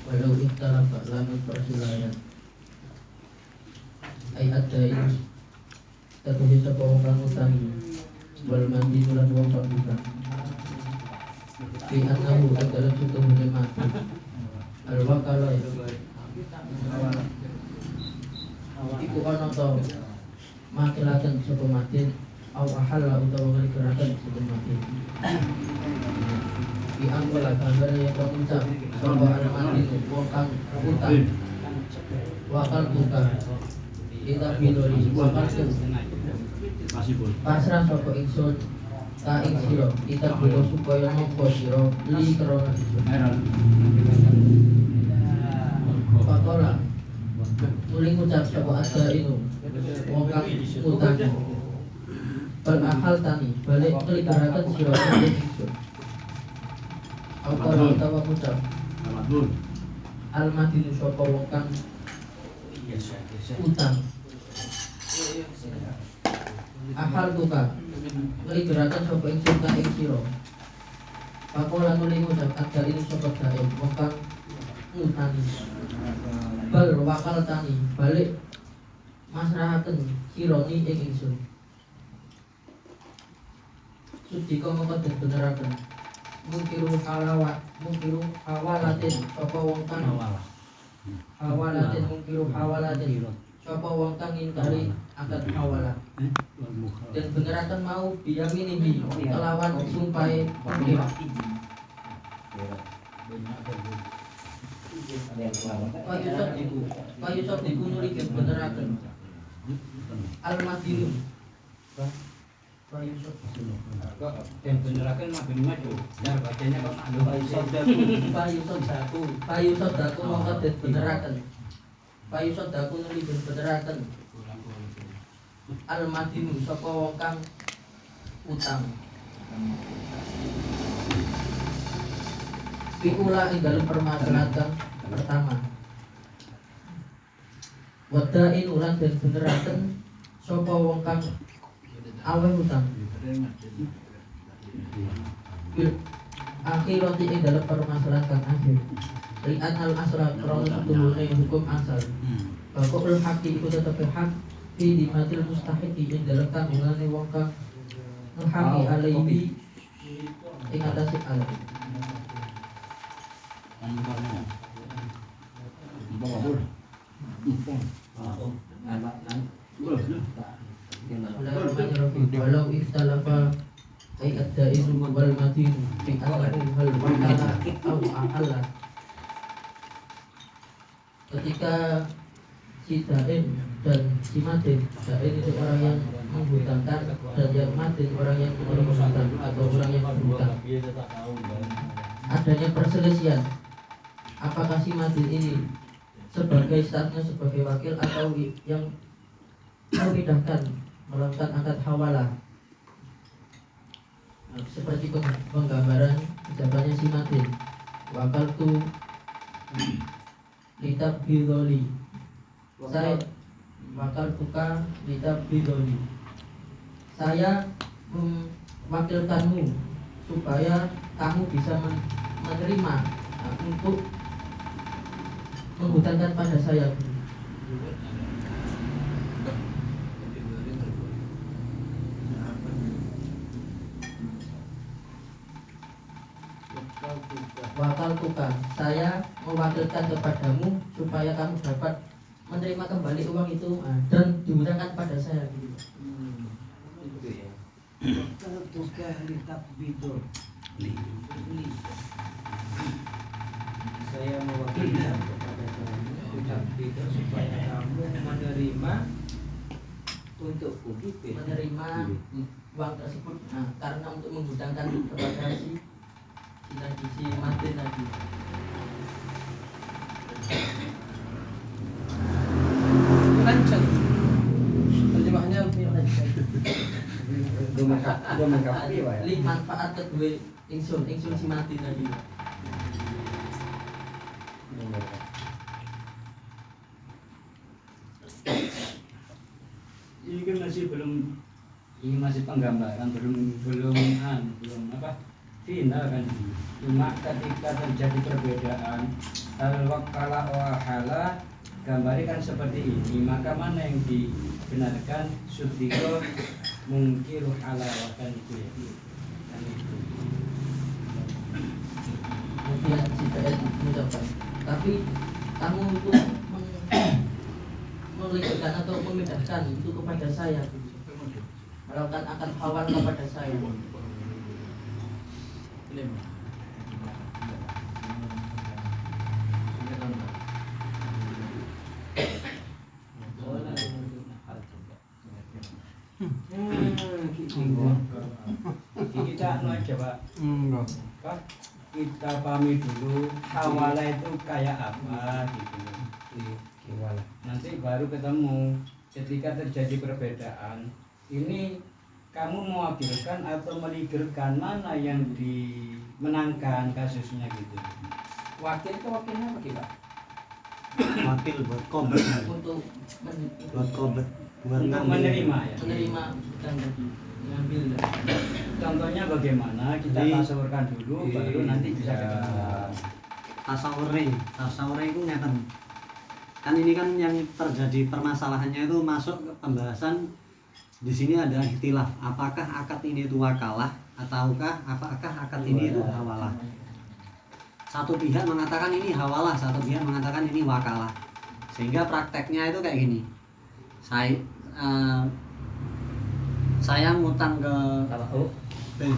walau ikhtalafa lamun persilayan ay addain teguhi sapa wong kang utangi wal mandi lan wong kang utang fi annahu adalah sutuhune mati al wakala iku ana to makilaken sapa mati au ahalla utawa ngelikiraken sapa mati di angkola gambar yang mengucap sapa al mati wong kang utang wakal buka kita bilori wakal tu pasrah sapa ingsun ka ing sira kita bilo supaya nampa sira li krana ingsun pakola muli ngucap sapa ada itu wong kang utang bal akal tani balik ngeligaraken sira ing ingsun apa utawa ngucap al madinu sapa wong kang utang akal tuka ngeligaraken sapa ingsun ka ing sira pakola nuli ngucap ada itu sapa dae wong kang utani bal wakal tani balik masrahaken sironi ing ingsun sudika mongko den beneraken mungkiru hawalatin sapa wong kang hawalatin mungkiru hawalatin sapa wong kang ngingkari akad hawalah dan beneraken mau biyaminihi kelawan sumpahe mungkir Payusop diku nuli beneraken al-madinu Payusop dan beneraken mabini maju jar bacanya kok anu Payusop daku mongko den beneraken Payusop daku nuli den beneraken al-madinu sapa wong kang utang Pikula ing dalem permasalahan kang pertama wadain ulan dan beneraken sapa wong kang aweh utang bil akhirati ing dalem permasalahan kang akhir ri'an al asra krono tuturune hukum asal bakul haki iku tetep hak fi dimatil mustahiqi ing dalem tanggungane wong kang ngehaki alaihi ing atase alaihi walau ikhtalafa ay ad-da'in wal madin fi annahu hal wakala au ahalla ketika si da'in dan si madin da'in itu orang yang menghutangkan dan yang madin orang yang menerima hutang atau orang yang berhutang adanya perselisihan apakah si madin ini sebagai statusnya sebagai wakil atau yang memindahkan melakukan akad hawalah seperti penggambaran ucapannya si madin wakal tu litab bidoli saya wakal tuka litab bidoli saya mewakilkanmu supaya kamu bisa menerima untuk menghutangkan pada saya. Wakal tuka, saya mewakilkan kepadamu supaya kamu dapat menerima kembali uang itu dan dihutangkan pada saya. itu ya Wakal tuka litab bidol saya mewakilkan kepada kamu itu supaya kamu menerima untukku gitu ya. Menerima uang tersebut karena untuk menghutangkan kepada si madin tadi. lancang terjemahnya lebih lancang Belum mengkapi ya. Li manfaat kedua ingsun si madin tadi. Ini kan masih penggambaran belum apa final kan cuma ketika terjadi perbedaan Al-wakala wa hala gambarnya kan seperti ini, maka mana yang dibenarkan? Sudiko mungkiru halawatan itu ya. Kan itu. Kemudian si PL mengucapkan, tapi kamu itu melibatkan atau memindahkan itu kepada saya, melakukan akad hawal kepada saya. Kita aja Pak. Enggak. Pak, kita pahami dulu hawalah itu kayak apa gitu. Nanti baru ketemu ketika terjadi perbedaan. Ini kamu mewakilkan atau meligerkan mana yang dimenangkan kasusnya gitu. Wakil itu wakilnya apa Pak? Wakil buat kober, Untuk buat kober, buat Untuk ngambil. menerima ya. menerima dan mengambil. Contohnya bagaimana kita Jadi, tasawurkan dulu baru nanti bisa iya. ketemu. Tasawure itu ngeten. Kan ini kan yang terjadi permasalahannya itu masuk ke pembahasan di sini ada ikhtilaf apakah akad ini itu wakalah ataukah apakah akad ini itu hawalah. Satu pihak mengatakan ini hawalah, satu pihak mengatakan ini wakalah. Sehingga prakteknya itu kayak gini. Saya ngutang ke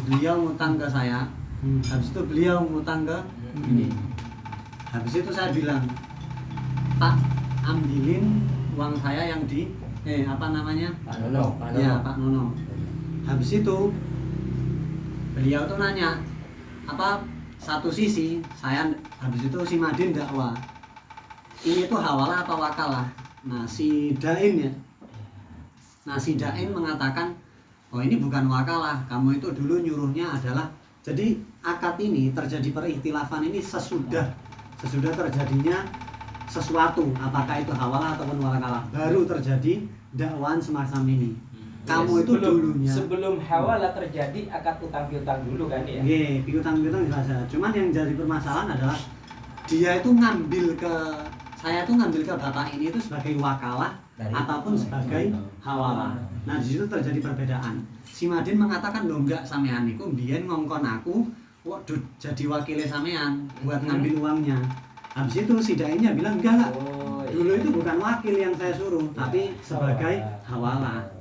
beliau ngutang ke saya. Habis itu beliau ngutang ke ini. Habis itu saya bilang, Pak, ambilin uang saya yang di apa namanya? Pak Nono. Ya, Pak Nono. Habis itu beliau tuh nanya, apa satu sisi saya habis itu si Madin dakwa. Ini tuh hawalah apa wakalah? Nah, si Dain ya. Nah, si Dain mengatakan, "Oh, ini bukan wakalah. Kamu itu dulu nyuruhnya adalah." Jadi akad ini terjadi perikhtilafan ini sesudah terjadinya sesuatu, apakah itu hawalah ataupun wakalah, baru terjadi dakwaan semacam ini. Kamu itu dulunya sebelum hawalah terjadi akad utang piutang dulu kan ya. nggih, piutang-piutang saja. Cuman yang jadi permasalahan adalah dia itu ngambil ke saya itu ngambil ke bapak ini itu sebagai wakalah ataupun sebagai hawalah. Nah, di situ terjadi perbedaan. Si Madin mengatakan, "Loh enggak, sampean niku mbiyen ngongkon aku waduh jadi wakile sampean buat ngambil uangnya." Habis itu si Dainnya bilang, "Enggak. Dulu itu bukan wakil yang saya suruh, tapi sebagai hawalah."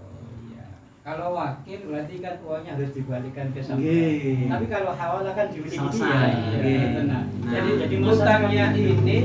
Kalau wakil berarti kan uangnya harus dibalikan ke sampean. Nggih. Tapi kalau hawalah kan dimiliki Selesai. dia. Nggih. Benar. Nah. Jadi Utangnya masalahnya ini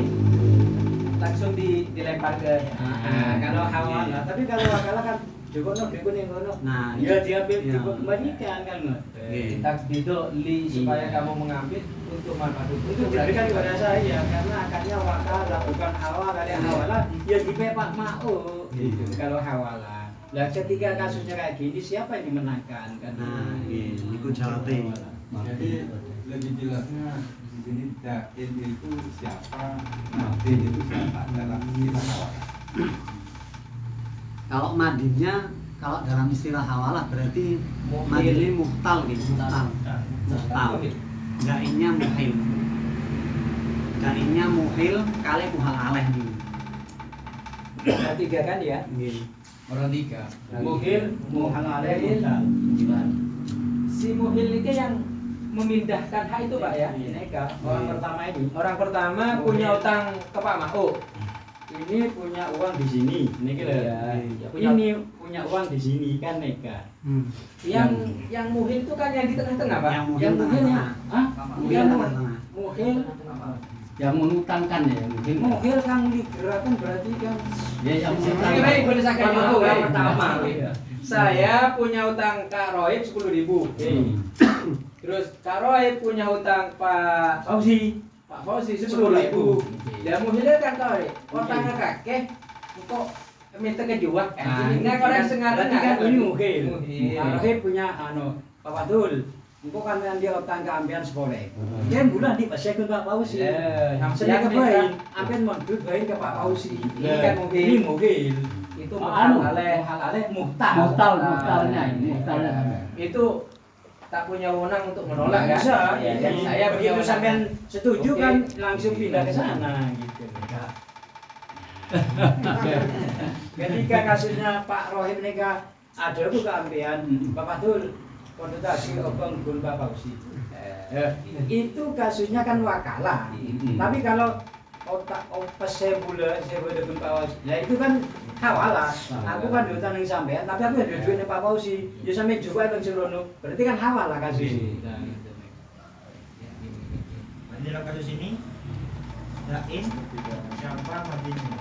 langsung dilempar ke Nah, kalau hawalah, tapi kalau wakalah kan jokono dhewe ning ngono. Nah, Ya diambil iya. dikembalikan kan. Nggih. takbido li supaya Iya. kamu mengambil untuk manfaat Itu diberikan kepada saya karena akadnya wakalah bukan hawalah. Kalau hawalah ya dipepak mau. Gitu. Kalau hawalah. Lah ketika kasusnya kayak gini siapa yang dimenangkan kan? Nah, nggih, niku jawabe. Jadi lebih jelasnya di sini dain itu siapa, madin itu siapa dalam istilah hawalah. Kalau madinnya, kalau dalam istilah hawalah berarti madin ini muhtal gitu, muhtal. Dainnya muhil. Dainnya muhil kali muhal aleh nih. Ada tiga kan ya. Nggih. Orang tiga. Muhil, muhalale, muhtal. Si muhil ini yang memindahkan hak itu Pak ya. Ini Kak, orang pertama ini. Orang pertama punya utang ke Pak Ma'u. Ini punya uang di sini, ini kira. Iya, punya- Ini punya uang di sini kan Neka. Yang muhil itu kan yang di tengah-tengah Pak. Yang muhil Yang muhil tengah-tengah. Hah? Muhil Yang tengah-tengah. muhil, Yang mengutangkan ya mungkin. muhil kan digerakkan berarti kan. Ya yang Oke, mengutangkan. baik, boleh saya Pak Ma'u, yang ya. pertama. Iya. Saya punya utang Kak Rohib 10.000. Terus Kak Rohib punya utang Pak Fauzi. Fauzi 10.000. Ya muhilnya kan Kak Rohib. Utangnya kakek kok minta ke jual. Ini orang sengaja Berarti kan ini muhil. Muhil. Muhil punya Pak Wadul. Engko kan yang dia utang ke ampian sepole. Dia bulan di pasnya ke Pak Fauzi. Saya ke bayi, ampian mondut bayi ke Pak Fauzi. Ini kan muhil. Ini muhil. Itu Anu, muhal Muhtalnya muhtal. Muhtalnya ini, muhtalnya. Itu tak punya wewenang untuk menolak Nggak kan? bisa. Ya, kan? Saya punya begitu wewenang. sampean setuju Oke. kan langsung pindah ke sana gitu. Ketika kasusnya Pak Rohim Neka ada buka ambean Bapak Tul konsultasi obong gun Bapak Usi. Itu kasusnya kan wakalah. Tapi kalau otak opes sebule gun Pak Usi, ya itu kan hawalah. Aku kan diutang yang sampean, tapi aku ada duitnya Pak Usi. Ya sampe juga yang serono. Berarti kan hawalah kasus. Di dalam kasus ini Dain siapa Madinnya?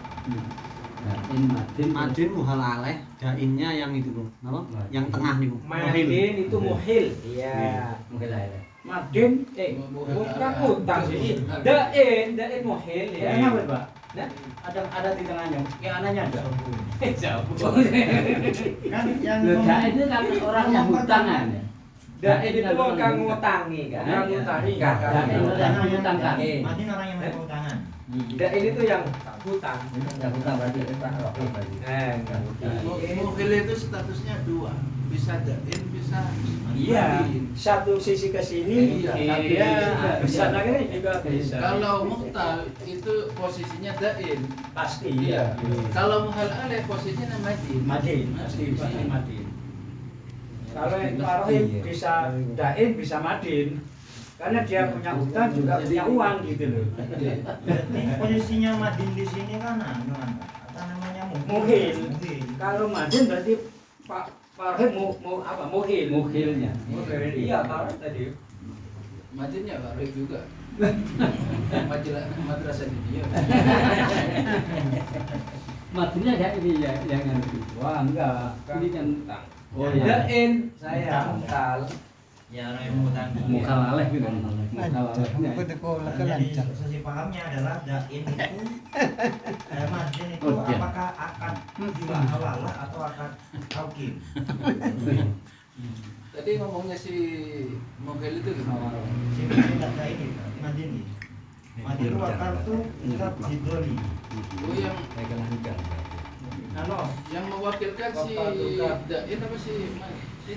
Madin muhal aleh, dainnya yang itu bro, apa? Yang tengah nih bro. Madin itu muhil. Iya. Muhil aja. Madin, Bukan utang sih. Dain muhil ya. ya apa Pak? Nah, Ada di tengahnya, yang anaknya ada. jauh. Kan yang Dain itu kan orang yang hutangan ya. Dain itu orang ngutangi kan. Orang ngutangi. Dain itu yang menghutangkan. Madin orang yang menerima utangan. Dain itu yang hutang. Yang hutang berarti Pak Rohim berarti. Enggak hutang. Mobil itu statusnya dua, bisa dain, bisa Iya, madin. satu sisi ke sini, Iya. dia bisa lagi juga bisa. Kalau muhtal itu posisinya dain, Pasti. iya. Kalau muhal aleh posisinya madin. Madin, pasti pasti Madin. Kalau Pak Rohim bisa dain, bisa Madin. Karena dia punya hutang juga punya uang gitu loh. Berarti posisinya Madin di sini kan apa namanya Muhil. Muhil. Kalau Madin berarti Pak Rohim mau apa? Muhil. Mukhilnya. Iya, Pak tadi. Madinnya Pak Rohim juga. Madrasah di dia. Madinnya ya ini ya yang ngerti. Wah, enggak. Ini kan Oh iya. Dain saya mutal. Ya orang yang mengutang. mukhal aleh gitu. Mukhal alehnya. Jadi sesi pahamnya adalah Dain itu Madin itu Oh, iya. apakah akad jiwa hawalah atau akad tauqif? Tadi ngomongnya si Mogel itu gimana? Si Madin tidak Dain ini, Madin ini. Madin itu akad itu tetap didoli. Oh yang Ano, yang mewakilkan si Bapak Duka. Dain apa si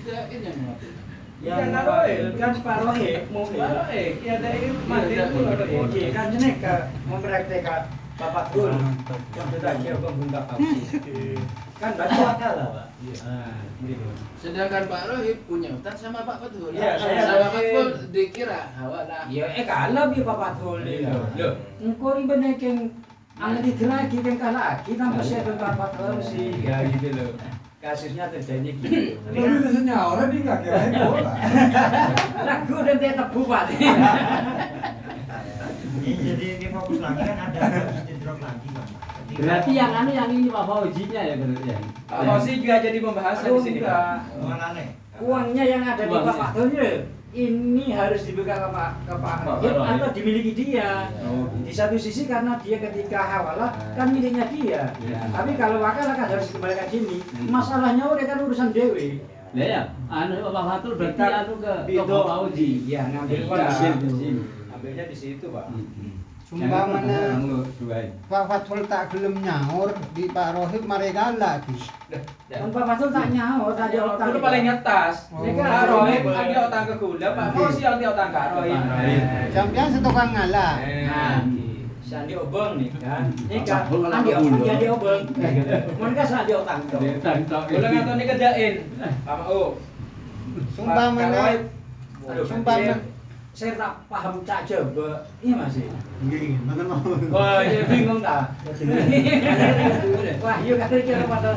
Dain yang mewakilkan? yang mewakilkan Pak Rohim Muhil. Ya Dain Madin itu ada Oke, kan ini ke mempraktekkan Bapak Tul yang sudah dia bangun Bapak Usi. Kan berarti wakalah Pak. Ah, gitu. Sedangkan Pak Rohim punya utang sama Pak Fathul. Iya, saya sama Pak Rohim. Fathul dikira hawalah. Ya, kalah bi Bapak Tul ini. Loh, engkau ini bener keng angin lagi keng kalah. Kita masih ada Bapak Tul sih. Ya gitu loh. Kasusnya terjadi gitu. Tapi biasanya orang dia nggak kirain bola. Lagu dan dia tebu Pak. Ini jadi difokus lagi kan ada istidrok lagi Bang. Berarti yang yang ini Pak Faujinya ya berarti ya. Pak Fauzi juga jadi pembahasan di sini, Pak. Enggak. Uang aneh. Uangnya yang ada di Uangnya. Bapak Tul ini harus dibuka ke Pak Rohim atau dimiliki dia. Di satu sisi karena dia ketika hawalah kan miliknya dia. Tapi kalau wakalah kan harus dikembalikan sini. Masalahnya udah kan urusan dewi. Lah ya, anu Pak Fathul berarti Kita anu ke Bido. Pak Fauji. Iya, ngambil Iya, pada ngambil di sini. ambilnya di situ, Pak. Sumpamanya dua. Pak Fathul tak gelem nyaur di Pak Rohim mereka lagi. Dan Pak Fathul tak nyawa, tadi otak. Dulu paling ngetas. Oh. Pak Rohim dia otang ke Gunda, Pak Fauzi dia otang ke Rohim. Sampean setukang ngalah. Nah, Sandi obong nih kan. Ini kan Obong andi apa obong bulo? jadi obong. Mereka sandi otang tuh. Boleh ngatoni kedain. Pak Mau. Sumpamanya Aduh, Sumpah, saya tak paham tak coba. Iya masih. Nggih, mboten mau. Wah, ya bingung tak? Wah, yuk kata kira pada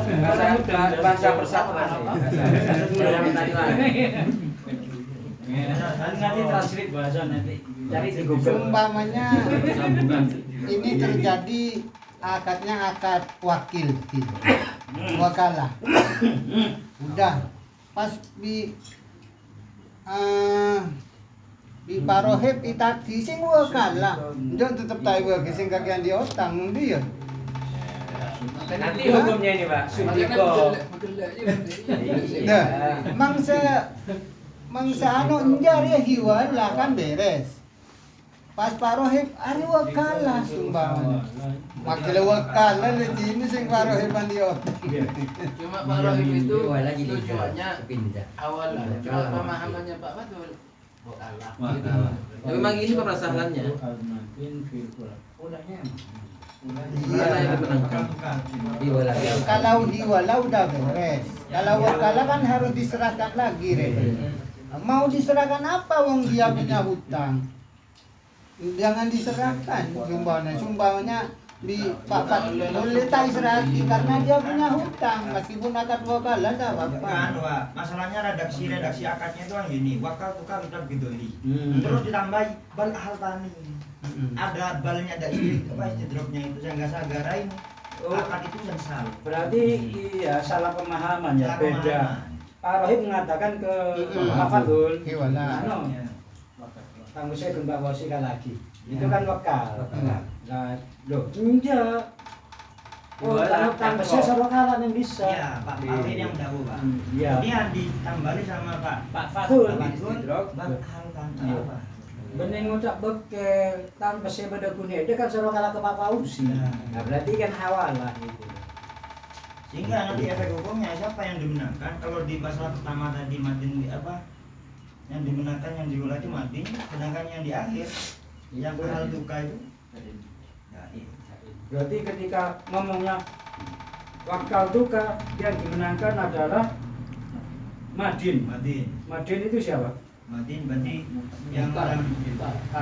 Bahasa persatuan. Nanti translate bahasa nanti. Cari di Google. sumpamanya Sambungan. ini terjadi akadnya akad wakil gitu. Wakalah. Udah pas di Pak Rohim tadi sing wakalah. Ndak tetep tahu wae sing kakean di otang ndi ya. Nanti hukumnya ini, Pak. Sundiko. Nah, mangsa anu njar ya hiwala kan beres. Pas Pak Rohib ari wakala sumbangan. Makile wakala le dini sing Pak Rohib di otak. Cuma Pak Rohib itu lagi tujuannya pindah. awalnya kalau pemahamannya Pak Fatul gitu. Memang ini permasalahannya. Udahnya. Mana yang dimenangkan? Kalau hiwalau udah beres. Kalau wakala kan harus diserahkan lagi, mau diserahkan apa wong dia punya hutang? Jangan diserahkan sumbangnya di Pak boleh tak serahkan karena dia punya hutang meskipun akad wakala tak apa-apa. Kan, Wak. Masalahnya redaksi akadnya itu kan gini, wakal tukar udah bidoli. Terus ditambahi bal ahal tani. Ada balnya ada istidropnya itu saya nggak sagarain. Akad itu yang salah. Berarti iya salah pemahaman ya, Salah beda. pemahaman. Pak Rohib mengatakan ke Pak Fatul, Hiwala. anu, tangguh saya ke Mbak Wosika lagi. Itu kan wakal. Nah, loh, enggak. Oh, tangguh saya sama wakalan yang bisa. Iya, Pak Fatul yang dahulu, Pak. Iya. Ini yang ditambahi sama Pak Fatul. Istidrop bal ahal tani. Iya. Apa? Bening ngucap bekel tanpa saya pada kuning dia kan suruh kalah ke Pak Fauzi. Nah, berarti kan hawalah itu. Sehingga nanti efek hukumnya siapa yang dimenangkan? Kalau di pasal pertama tadi madin apa? Yang dimenangkan yang diulang itu madin, sedangkan yang di akhir yang hal duka itu Berarti ketika ngomongnya wakal duka yang dimenangkan adalah Madin. Madin itu siapa? Madin berarti yang Pak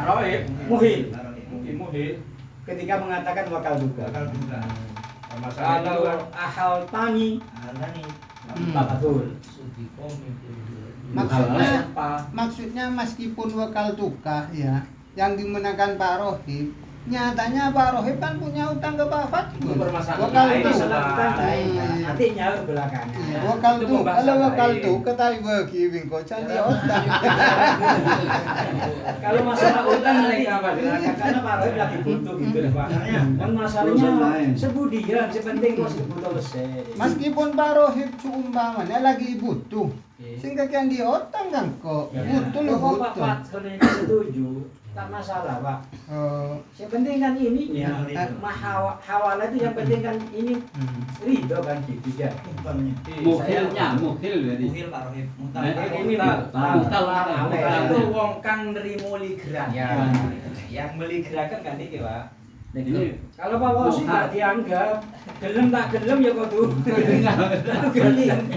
Rohib. Muhil. mungkin Muhil. Ketika mengatakan wakal duka. bakal duka. Kalau ahal tani, Hal tani Pak Fatul. Maksudnya meskipun wakal tukah ya yang dimenangkan Pak Rohib, nyatanya Pak Rohib kan punya utang ke Pak Fatul. Permasalahan Wakal lain, tukah. Masalah bukan lain. Iya. Nanti nyaur belakangan. Iya, wakal Itu tuh, pembahasan kalau wakal lain. tuh ketai bagi bingko candi otak. Kalau masalah utang nanti apa belakangan karena Pak Rohib lagi butuh gitu loh, Pak. Kan masalahnya sebudian, sepenting kok sebutuh lesai. Meskipun Pak Rohib seumpamanya lagi butuh, sehingga yang di otak kan kok butuh lo Kalau Pak butuh. Fatul ini setuju, tak masalah Pak. Oh, Yang penting kan ininya, Iya, hawala itu yang penting kan ini ridho kan gitu ya. hukumnya. Mukhil berarti. Muhil Pak Rohib, mutal. Ini Mutal. Itu wong kang nerimo ligeran. Ya. Yang beli gerakan kan iki, Pak. Ini kalau Pak Wausi nggak dianggap gelem tak gelem ya kok tuh. Itu gelem.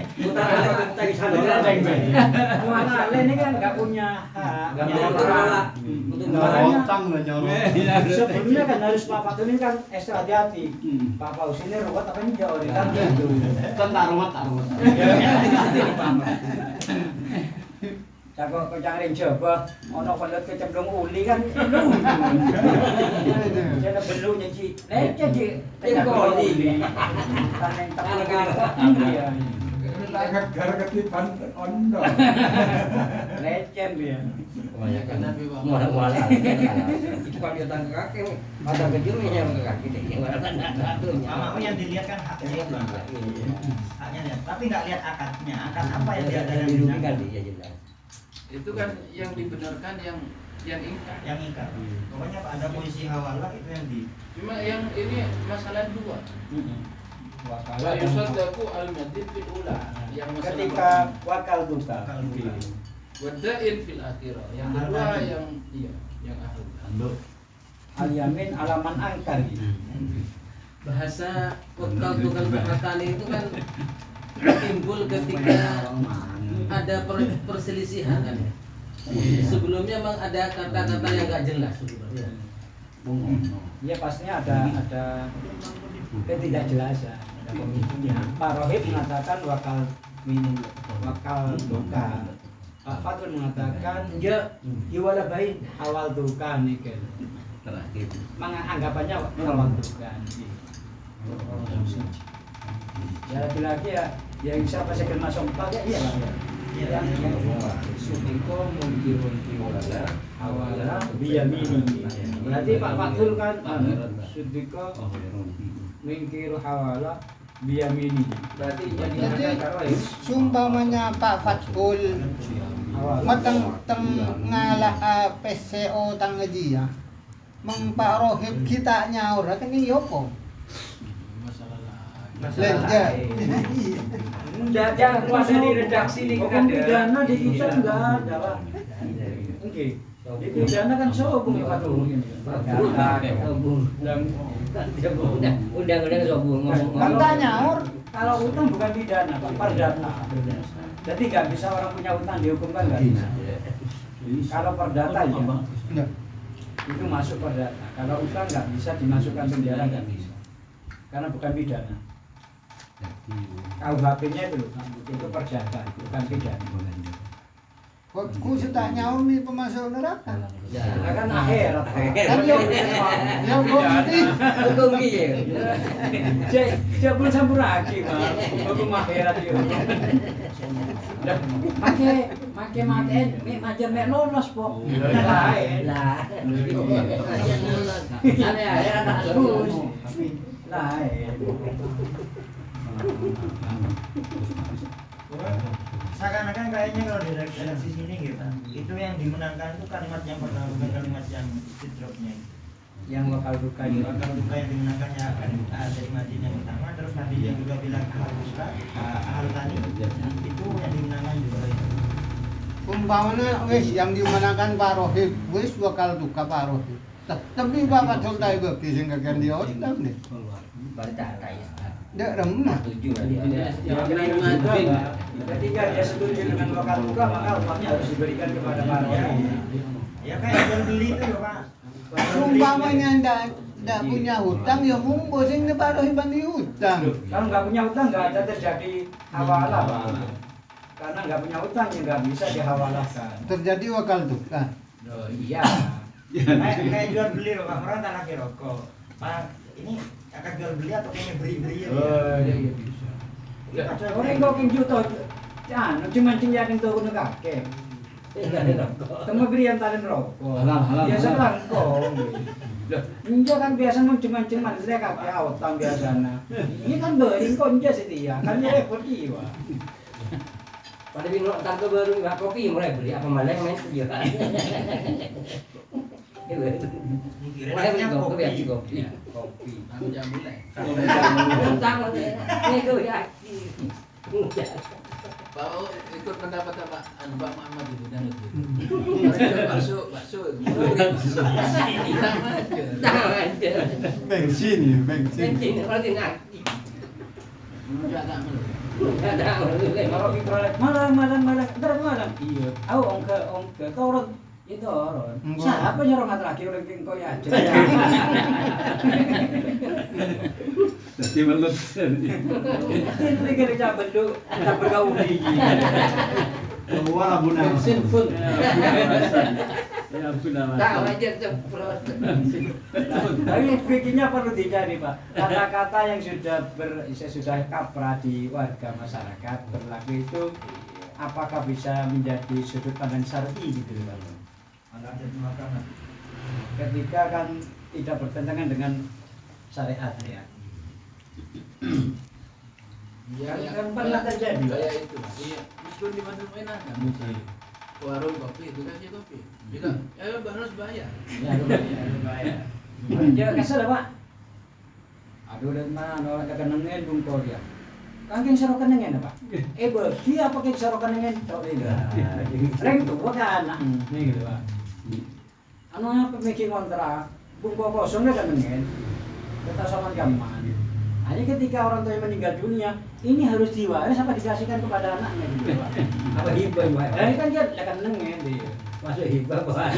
Mana ini kan nggak punya hak. Nggak Jadi, punya hak. makanya sebelumnya kan harus Pak Fatul ini kan ekstra hati-hati. Pak Fauzi ini ruwet apa ini jauh kan gitu. tarumat. Cakok kocang ring coba ono pelet kecemplung uli kan. Jadi belu nyaci. Jadi kok uli. Taneng tekan dia. Gara ketipan ondo. Lecen dia. Kebanyakan Nabi Pak mual-mual. Itu kalau dia tangkap kaki, mata kecil yang ke kaki deh. Mama yang dilihat kan haknya itu. Haknya lihat, tapi nggak lihat akadnya. Akad apa yang dia ada yang dirugikan dirugikan? dia jelas. itu kan yang dibenarkan yang ingkar. Yang ingkar. Pokoknya Pak ada posisi hawala itu yang di. Cuma yang ini masalah dua. Wa yusaddaqu al-madin fil ula. Yang masalah Ketika wakal duka. wadain fil akhirah. Yang kedua yang yang akhir. Al-yamin alaman angkar. Bahasa wakal tukang petani itu kan timbul ketika ada perselisihan kan ya. Sebelumnya memang ada kata-kata yang nggak jelas sebenarnya. Ya pastinya ada ketidakjelasan, ada pemicunya. Pak Rohib mengatakan wakal duka. Pak Fatul mengatakan ya iwala bain awal duka nih kan. Terakhir. Anggapannya awal duka. Ya lagi-lagi ya siapa saya kenal sompah ya iya lah ya. Yang Sudiko mungkirun tiwala awalnya biyamini. Berarti Pak Fatul kan Sudiko mingkir hawala biyamini. Berarti yang Jadi dikatakan Rohib sumpamanya Pak Fatul awal. matang ngalah PCO tang dia Mang Pak Rohim kita nyaur kan ini yopo. Lenja. Jangan kuasa di redaksi ini hukum pidana di kita enggak ada Pak. Oke. Di pidana kan sobung ya Pak Rohim. Undang-undang sobung ngomong. Mantap nyaur. Kalau utang bukan pidana, Pak, perdata. Jadi nggak bisa orang punya utang dihukum kan nggak bisa. Kalau perdata ya, itu masuk perdata. Kalau utang nggak bisa dimasukkan penjara nggak bisa, karena bukan pidana. KUHP-nya itu perdata, bukan pidana. Ku setak nyaur nih pemasuk neraka. Ya kan akhirat. Kan yo mesti. Hukum piye? Saya belum sampurake, Pak. Hukum akhirat itu. Make maten, mek lolos, Pak. Lain. Lah. Ada anak terus. Lain. Seakan-akan kayaknya kalau di redaksi sini gitu, itu yang dimenangkan itu kalimat yang pertama, bukan kalimat yang istidropnya. Yang wakal duka Yang wakal duka yang dimenangkannya dari Madin yang pertama, terus hadis yang juga bilang ahal tani itu yang dimenangkan juga itu. Umpamanya wis yang dimenangkan Pak Rohim, wis wakal duka Pak Rohim. Tapi Bapak Sultan Ibu sing kakean dia utang nih. Ndak remah. Ketika dia setuju dengan wakal duka, maka uangnya harus diberikan kepada Pak Rohim. Ya kayak jual beli itu ya Pak. Umpamanya ndak punya hutang ya munggo sing Pak Rohim bani hutang. Kalau nggak punya utang nggak ada terjadi hawalah, Pak. Karena nggak punya utang ya nggak bisa dihawalahkan. Terjadi wakal duka. Oh iya. Kayak jual beli loh Pak, orang tak lagi rokok. Pak, ini akan jual beli atau kayaknya beri-beri ya? Oh iya bisa. Orang kok kinju to, anu cuma-cuma yakin to kuno kakek. Temu beri yang talen rokok. Biasa langkong. Loh, injo kan biasa cuma-cuma manusia kakek awetang biasana. Ini kan beri kok injo setia, kan repot iwa. Pada bingung tangga baru nggak kopi mulai beli apa malah yang main kejuaraan. Mulai beli kopi ya kopi. Kopi. Aku jangan mulai. Tentang ini tuh ya. Pak ikut pendapat Pak Muhammad itu dan itu. Bakso. Bensin ya, bensin. Bensin berarti ngaji. Enggak tak mau. Kalau kita malam. Iya. Aku ongke kau orang itu orang. Siapa yang orang laki orang kau ya aja. Jadi melut. Ini kira cabut tu, tak bergaul lagi. Semua abuna. Bensin full. Ya abuna. Tahu aja semprot. Tapi fikirnya perlu dicari Pak. Kata-kata yang sudah kaprah di warga masyarakat berlaku itu, apakah bisa menjadi sudut pandang syar'i gitu Pak? Ketika kan tidak bertentangan dengan syariat ya. Kan pernah terjadi. Kayak itu. Iya, meskipun di Bandung enakan misalnya. Warung kopi itu kasih kopi. Bila ya harus bayar. Ya, harus bayar. Dia kesel Pak. Aduh dan mana orang kekenengen bungkol dia. Kangking serokan nengen Pak. Bagi apa kek serokan nengen tok dia. Reng tuh kan anak. Nih gitu Pak. Anu apa mikir kontrak bungkol kosong dia kan nengen. Kita sama gaman. Hanya ketika orang tua yang meninggal dunia, ini harus diwaris apa dikasihkan kepada anaknya gitu Pak. Apa hibah Pak? Ini kan dia akan nengen dia. Masuk hibah Pak.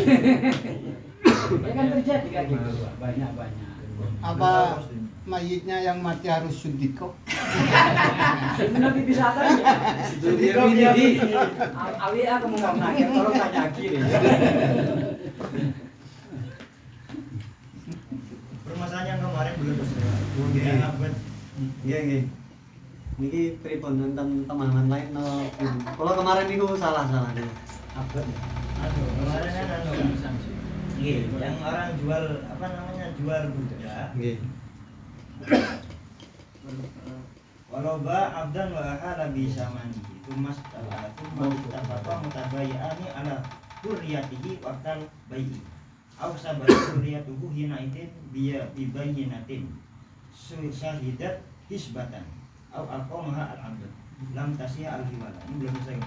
Ya kan terjadi kayak gitu Pak. Banyak. Apa mayitnya yang mati harus sudiko? Nanti bisa tanya. Sudiko ini. Awi aku mau nanya, tolong tanya kiri. Permasalahan yang kemarin belum selesai. Yang abad. Nggih. Niki pripun tentang teman lain no. Kalau kemarin niku salah niku. Abad. Aduh, kemarin kan yang orang jual apa namanya jual budak. Nggih. Walau ba abdan wa ahala bi samani. Tumas tafatwa mutabayani ala durriyatihi waqtal bai'i. au sabat dzurriyyatuhu hina idin bibayyinatin syahidat hisbatan au aqamaha al-'abd lam tasih al-hiwala. Ini belum selesai.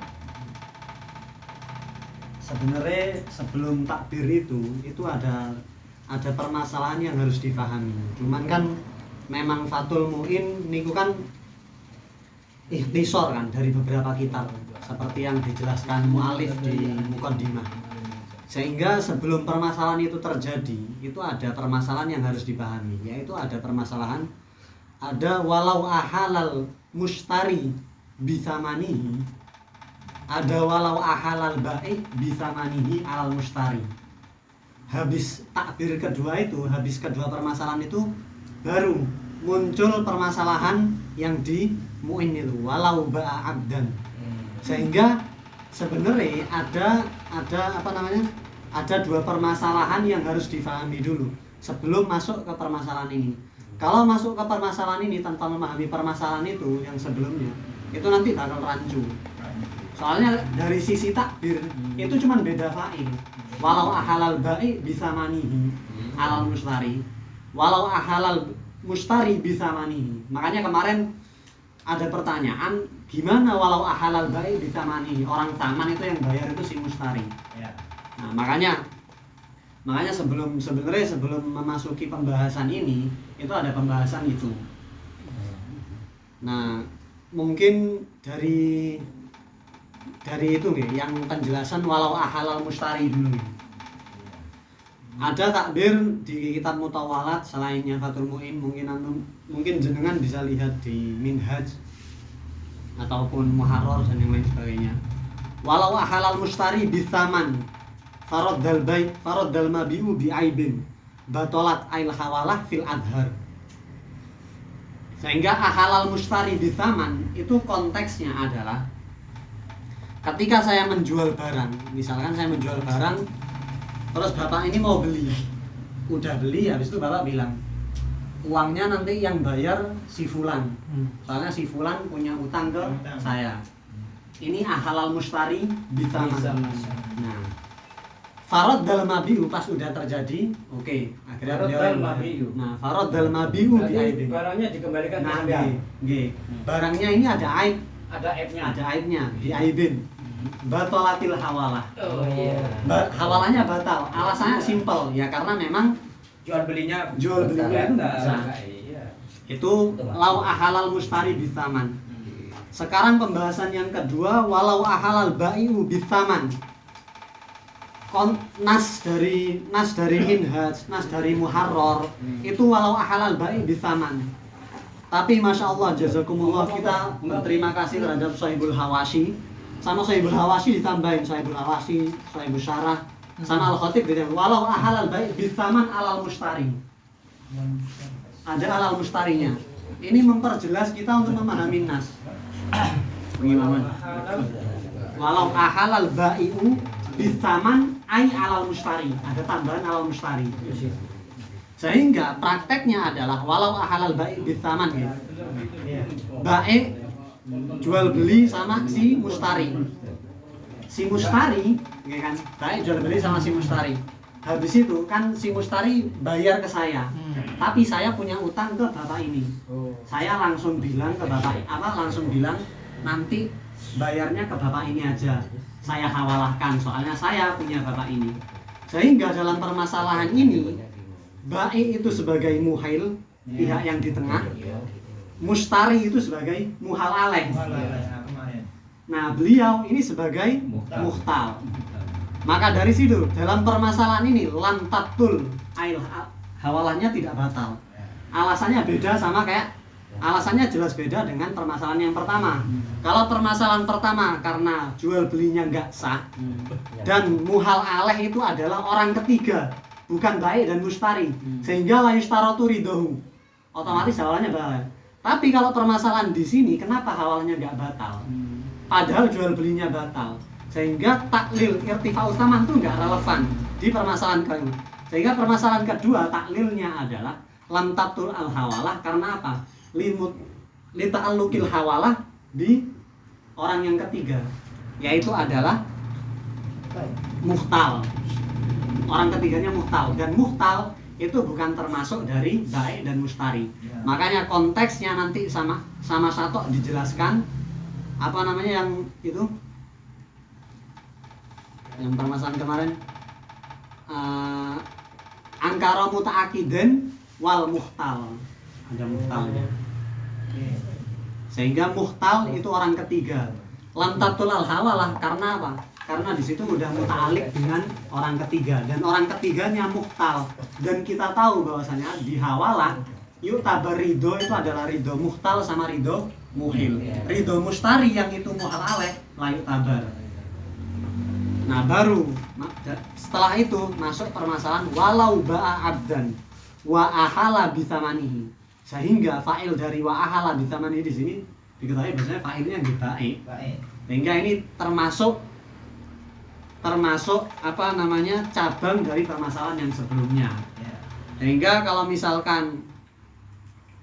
Sebenarnya sebelum takbir itu ada permasalahan yang harus dipahami. Cuman kan memang Fathul Mu'in niku kan ikhtisar kan dari beberapa kitab seperti yang dijelaskan mu'alif di Muqaddimah. Sehingga sebelum permasalahan itu terjadi, itu ada permasalahan yang harus dipahami, yaitu ada permasalahan ada walau ahalal mustari bisamanihi, ada walau ahalal ba'i bisamanihi alal mustari. Habis takbir kedua itu, habis kedua permasalahan itu baru muncul permasalahan yang di mu'in itu walau ba'a abdan. Sehingga sebenarnya ada dua permasalahan yang harus difahami dulu sebelum masuk ke permasalahan ini. Kalau masuk ke permasalahan ini tanpa memahami permasalahan itu yang sebelumnya, itu nanti bakal rancu. Soalnya dari sisi takbir itu cuma beda fa'il. Walau ahalal ba'i bisa manihi alal mustari, walau ahalal mustari bisa manihi. Makanya kemarin ada pertanyaan, gimana walau ahalal ba'i bisa manihi? Orang taman itu yang bayar itu si mustari. Nah, makanya sebenarnya sebelum memasuki pembahasan ini itu ada pembahasan itu. Nah, mungkin dari itu nih yang penjelasan walau ahalal mustari dulu. Ada takbir di kitab Mutawalat selainnya Fathul Mu'in, mungkin jenengan bisa lihat di Minhaj ataupun Muharrar dan yang lain sebagainya. Walau ahalal mustari bisaman faraddal bait faraddal mabi'u bi'aibin batolat ail hawalah fil adhar. Sehingga ahalal mustari bisaman itu konteksnya adalah ketika saya menjual barang, misalkan saya menjual barang terus bapak ini mau beli, udah beli, habis itu bapak bilang uangnya nanti yang bayar si fulan, soalnya si fulan punya utang ke saya. Ini ahalal mustari bisaman. Nah, farad dalam mabiu pas udah terjadi, oke. Akhirnya beliau. Nah, farad dalam mabiu di aibin. Barangnya dikembalikan ke Anda. Barangnya ini ada aib, ada aibnya di aibin. Batolatil hawalah. Oh iya. Hawalahnya batal. Alasannya simpel ya, karena memang Jual belinya itu bisa. Iya. Itu lau ahalal mustari bisaman. Sekarang pembahasan yang kedua, walau ahalal ba'iu bisaman. Nas dari Minhaj, nas dari Muharrar itu walau ahalal ba'i bisaman. Tapi masya Allah, jazakumullah, kita berterima kasih terhadap Sahibul Hawashi. Sama Sahibul Hawashi ditambahin Sahibul Hawashi, Sahibul Syarah, sama Al-Khatib gitu. Walau ahalal ba'i bisaman alal mustari. Ada alal mustarinya. Ini memperjelas kita untuk memahami nas. Bagaimana? Walau ahalal ba'i'u bisaman ay alal mustari. Ada tambahan alal mustari. Sehingga prakteknya adalah walau ahalal ba'i bisaman ya. Ba'i jual beli sama si mustari. Si mustari, ya kan? Ba'i jual beli sama si mustari. Habis itu kan si mustari bayar ke saya. Tapi saya punya utang ke bapak ini. Saya langsung bilang ke bapak, langsung bilang nanti bayarnya ke bapak ini aja. Saya hawalahkan, soalnya saya punya bapak ini. Sehingga dalam permasalahan ini, ba'i itu sebagai muhail, pihak yang di tengah. Mustari itu sebagai muhal alaih. Nah, beliau ini sebagai muhtal. Maka dari situ dalam permasalahan ini lantatul ail hawalahnya tidak batal. Alasannya beda sama kayak alasannya jelas beda dengan permasalahan yang pertama. Kalau permasalahan pertama karena jual belinya nggak sah dan muhal alaih itu adalah orang ketiga, bukan ba'i dan mustari, sehingga la yustaratu ridahu. Otomatis hawalannya batal. Tapi kalau permasalahan di sini, kenapa hawalnya nggak batal? Padahal jual belinya batal, sehingga taklil irtifa utama itu nggak relevan di permasalahan kedua. Sehingga permasalahan kedua taklilnya adalah lam tabtul al hawalah karena apa? Li ta'alluqil hawalah di orang yang ketiga, yaitu adalah muhtal. orang ketiganya muhtal, dan muhtal itu bukan termasuk dari baik dan mustari. Makanya konteksnya nanti sama satu dijelaskan apa namanya yang itu yang permasalahan kemarin, angkara muta'akiden wal muhtal, ada muhtalnya. Sehingga muhtal itu orang ketiga. Lam tabtul al hawalah karena apa? Karena di situ udah muta'alik dengan orang ketiga, dan orang ketiganya muhtal. Dan kita tahu bahwasanya di hawalah yuk tabar ridho itu adalah ridho muhtal sama ridho muhil. Ridho mustari yang itu muhal aleh layu tabar. Nah baru setelah itu masuk permasalahan walau ba'a abdan wa ahala bithamanihi. Sehingga fa'il dari wa ahala bithamanihi di sini diketahui biasanya fa'ilnya yang baik. Sehingga ini termasuk apa namanya cabang dari permasalahan yang sebelumnya. Sehingga kalau misalkan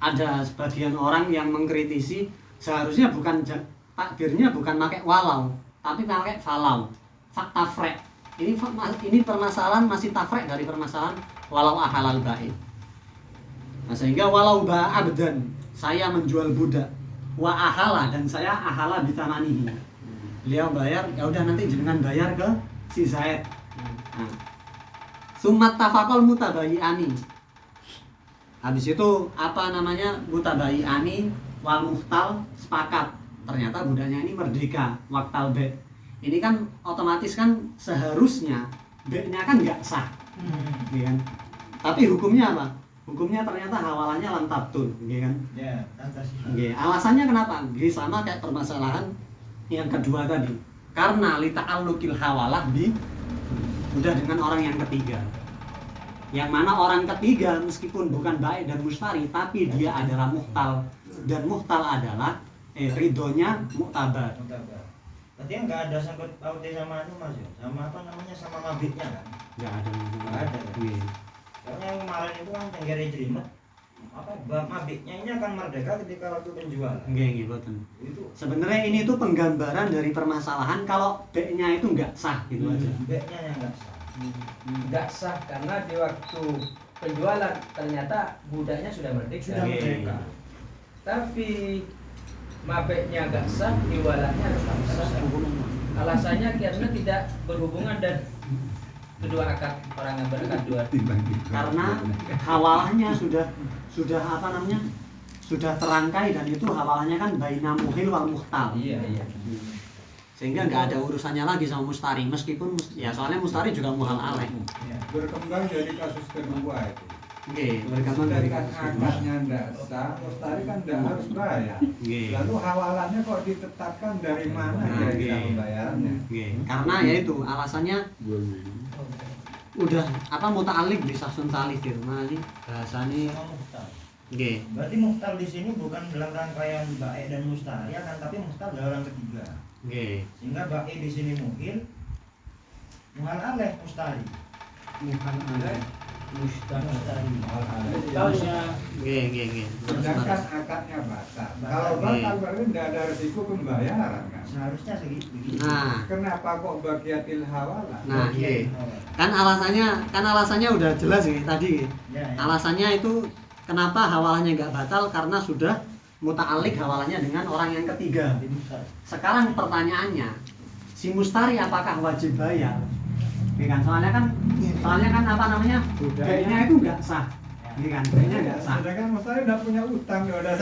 ada sebagian orang yang mengkritisi, seharusnya bukan takdirnya bukan pakai walau, tapi pakai falau. Fakta frek. Ini permasalahan masih tafrek dari permasalahan walau ahalal baik. Nah, sehingga walau ba abdan, saya menjual budak, wa ahala, dan saya ahala bithamanihi. Beliau bayar, ya udah nanti jenengan bayar ke si Zaid. Nah, summat tafaqal mutabayi'ani. Habis itu apa namanya mutabayi'ani wal muhtal sepakat. Ternyata budaknya ini merdeka, waktal be. Ini kan otomatis kan seharusnya be-nya kan nggak sah, ya kan? Tapi hukumnya apa? Hukumnya ternyata hawalanya lam tabtul, ya kan? Ya, Alasannya kenapa? Sama kayak permasalahan yang kedua tadi. Karena li ta'alluqil hawalah udah dengan orang yang ketiga. Yang mana orang ketiga meskipun bukan baik dan mustari, tapi dia adalah muhtal, dan muhtal adalah ridhonya muktabar. Berarti nggak ada sangkut pautnya sama itu Mas ya? Sama apa namanya, sama mabitnya kan? Nggak ada. Nggak ada. Karena yang kemarin itu kan tenggara jerimet apa mabitnya ini akan merdeka ketika waktu penjualan. Nggih, betul. Itu Sebenarnya ini tuh penggambaran dari permasalahan kalau B-nya itu nggak sah gitu aja. B-nya yang nggak sah. Nggak sah karena di waktu penjualan ternyata budaknya sudah merdeka. Sudah merdeka. Tapi mabeknya nggak sah, jualannya tetap sah. Alasannya karena tidak berhubungan dan kedua akad orang yang berakat dua. Karena hawalahnya sudah apa namanya? Sudah terangkai, dan itu hawalahnya kan baina muhil wal muhtal. Iya. Sehingga nggak ada urusannya lagi sama mustari, meskipun ya soalnya mustari juga muhal aleh. Berkembang dari kasus kedua itu. Oke, berkembang dari Sedangkan akadnya nggak sah, mustari kan nggak harus bayar. Lalu hawalannya kok ditetapkan dari mana kira-kira pembayarannya? Karena ya itu alasannya udah apa muta'alliq bisa suntalifir. Mana sih bahasanya? Oke. Berarti muhtal di sini bukan dalam rangkaian baik dan mustari, akan tapi muhtal adalah orang ketiga. Oke. Sehingga baik di sini mungkin muhal aleh mustari. Muhal aleh Mustari. Oke. Sedangkan akadnya batal. Kalau batal berarti tidak ada risiko pembayaran kan? Seharusnya segitu. Nah, Kenapa kok bagiatil hawalah? nah, kan alasannya udah jelas ya tadi. Ya. Alasannya itu kenapa hawalahnya nggak batal, karena sudah muta'alliq hawalahnya dengan orang yang ketiga. Sekarang pertanyaannya, si mustari apakah wajib bayar? Ya kan, soalnya kan apa namanya, B-nya itu nggak sah, ya kan, B-nya nggak sah. Sedangkan mustari udah punya utang, udah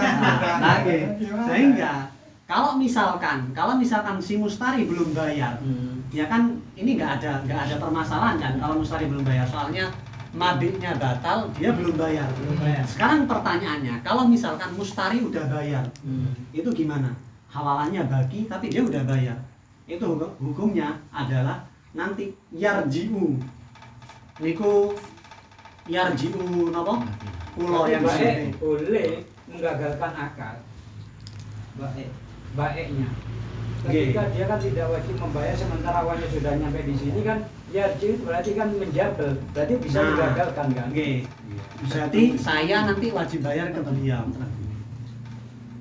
Sehingga kalau misalkan si mustari belum bayar, ya kan ini nggak ada permasalahan kan kalau mustari belum bayar, soalnya mabiknya batal, dia belum bayar. Sekarang pertanyaannya, kalau misalkan mustari udah bayar, itu gimana? Hawalannya bagi tapi dia udah bayar. Itu hukumnya adalah nanti yarji'u. Niku yarji'u napa? Pulau yang baik boleh menggagalkan akad. Baiknya. Ketika dia kan tidak wajib membayar sementara uangnya sudah nyampe di sini kan, yarji berarti kan menjabel, berarti bisa digagalkan kan? Berarti saya nanti wajib bayar ke beliau.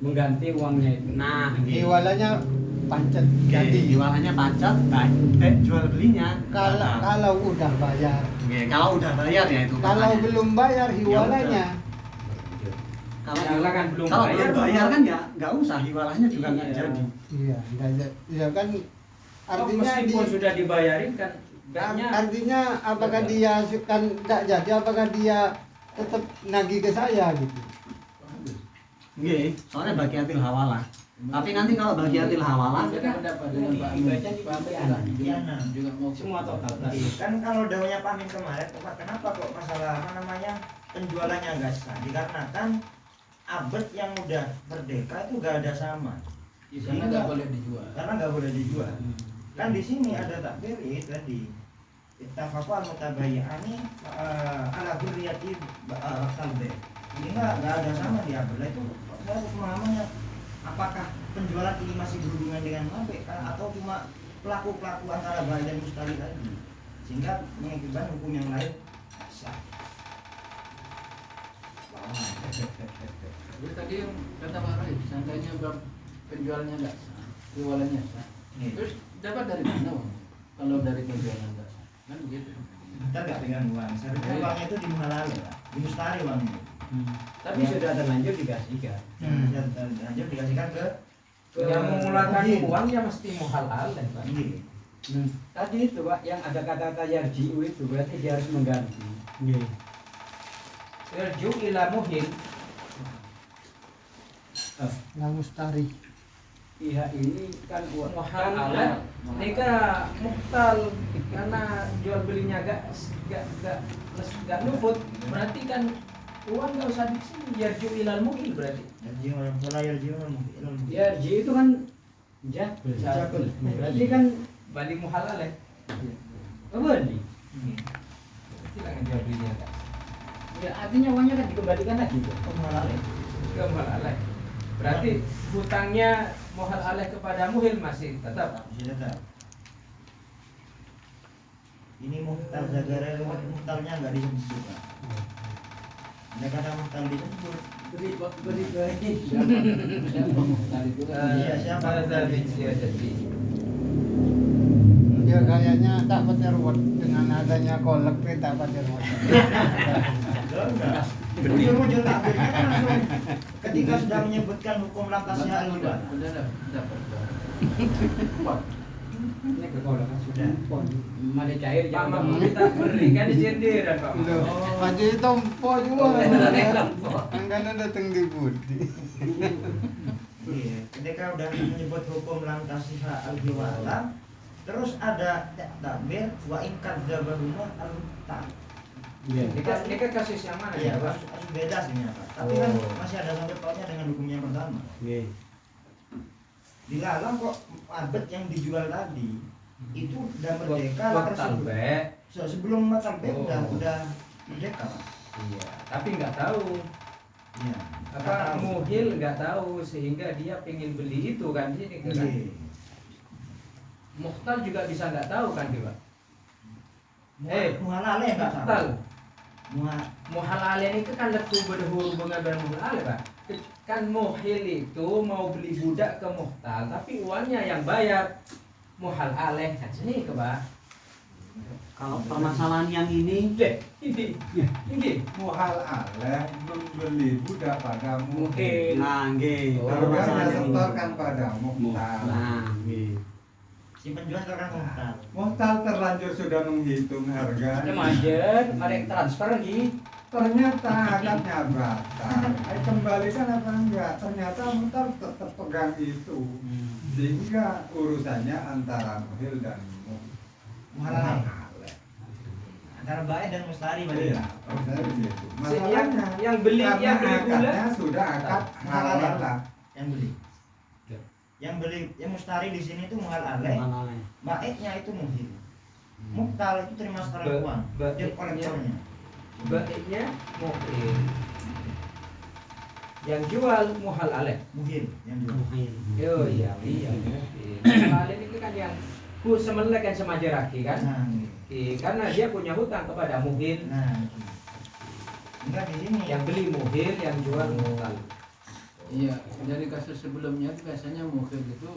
Mengganti uangnya itu. Nah, Iwalanya pancet ganti. Jualannya pajak, baik jual belinya. Kalau udah bayar Oke, kalau udah bayar ya itu. Kalau makanya. belum bayar hiwalanya. Kalau kan belum Kalau bayar, belum bayar kan ya nggak usah, hiwalahnya juga nggak Iya. jadi. Iya, enggak jadi. Ya kan artinya meskipun sudah dibayarin kan banyak. artinya apakah dia kan tidak jadi, apakah dia tetap nagih ke saya gitu. Oke, soalnya bagiatil hawalah. Tapi nanti kalau bagiatil hawalah Beda pendapat dengan Pak Amin. Dibaca di Pak Amin pembiayaan. juga- Iya, nah. juga mau Semua total. Kan kalau daunnya Pak Amin kemarin, Pak, kenapa kok masalah apa namanya penjualannya nggak sah? Dikarenakan abad yang udah merdeka itu gak ada sama. karena nggak boleh dijual. Karena nggak boleh dijual. Kan di sini ada takbir tadi. Ittafaqal mutabayyani ala hurriyati kalbe. Ini nggak ada sama di abad itu. Saya pemahamannya apakah penjualan ini masih berhubungan dengan mabek atau cuma pelaku-pelaku antara bayi dan mustari tadi, sehingga mengakibatkan hukum yang lain sah. Jadi tadi yang kata Pak Roy, seandainya penjualnya nggak sah, jualannya sah, Iya. terus dapat dari mana uang? Kalau dari penjualan nggak sah, kan begitu. Kita nggak dengan uang, seharusnya Iya. uangnya itu dihalal ya, di mustari uangnya. Tapi sudah terlanjur dikasihkan. Sudah terlanjur dikasihkan ke yang memulakan Iya. uang ya mesti muhalal kan Pak. Iya. Tadi itu Pak, yang ada kata-kata yarji'u itu berarti dia harus mengganti. Yarju ila muhil. Nggak mustari. Pihak ini kan Muhal alat nikah muhtal karena jual belinya gak nufut, berarti kan uang gak usah di sini. Yarju ilal muhil berarti. yarji itu kan jabel. Jabel. Berarti kan Balik muhalal ya. kembali. Silakan jual belinya gak. Ya artinya uangnya kan dikembalikan lagi tuh. Ke muhal alaih. Berarti hutangnya muhal alaih kepada muhil masih tetap. Ini muhtal jagara muhtalnya nggak disebut. Pak. Ada kata muhtal disebut. Beri ke ini. Tadi itu kan. Iya, siapa? Jadi Dia kayaknya dapat reward dengan adanya kolek dapat reward. Muncul takbirnya kan langsung ketika sudah menyebutkan hukum lantasnya al-riba. Udah dapat. Ini kekolongan sudah. Mana cair Pak jangan Mahmud kita berikan di sindiran Pak Mahmud. Loh, aja tompo juga. Angkana datang di budi. Iya, ketika udah menyebut hukum lantasnya al-riba, terus ada takbir wa in kadzabahuma al-muhtal. Ini kan kasus yang mana Iya, ya Pak? harus beda sih ya, Pak. Tapi kan masih ada sangkut pautnya dengan hukum yang pertama. Dilarang kok abad yang dijual tadi itu udah merdeka lah Muhtal tersebut. be. Sebelum sampai Oh. udah merdeka. Pak. Iya, tapi nggak tahu. Iya. Apa muhil nggak tahu sehingga dia pengen beli itu kan di sini kan. Iya. Muhtal juga bisa nggak tahu kan dia Pak. Muhalale enggak Muhtal. salah. Muhalal ini kan letu berhubungan dengan muhalal Pak. Kan muhil itu mau beli budak ke muhtal, tapi uangnya yang bayar muhal aleh kan sini ke Pak. Kalau permasalahan yang ini Ini Muhal aleh membeli budak pada Muhil. nah nggih, Oh, Harganya permasalahan ini. setorkan pada muhtal. Nah, nggih. Si penjual kan muhtal. Muhtal terlanjur sudah menghitung harga. Remaja, mereka transfer lagi. Ternyata akadnya batal. Kembalikan apa enggak? Ternyata muhtal tetap pegang itu. Sehingga urusannya antara muhil dan Muhalale. Antara baik dan mustari berarti. Iya, urusannya di situ. yang Masalahnya yang beli karena gula akadnya sudah akad halalah. Yang beli. Ya. Yang beli, yang mustari di sini itu muhalale. Muhalale. Baiknya itu muhil. Muhtal itu terima sekarang uang. Dia baiknya- kolektornya. baiknya muhil. Yang jual muhal aleh. Muhil yang jual. Oh iya muhal aleh itu kan yang ku semelek kan semajeraki kan. Nah, gitu. Karena dia punya hutang kepada muhil. Nah, gitu. Enggak di sini. Yang beli muhil, yang jual muhal. Iya, dari kasus sebelumnya itu biasanya muhil itu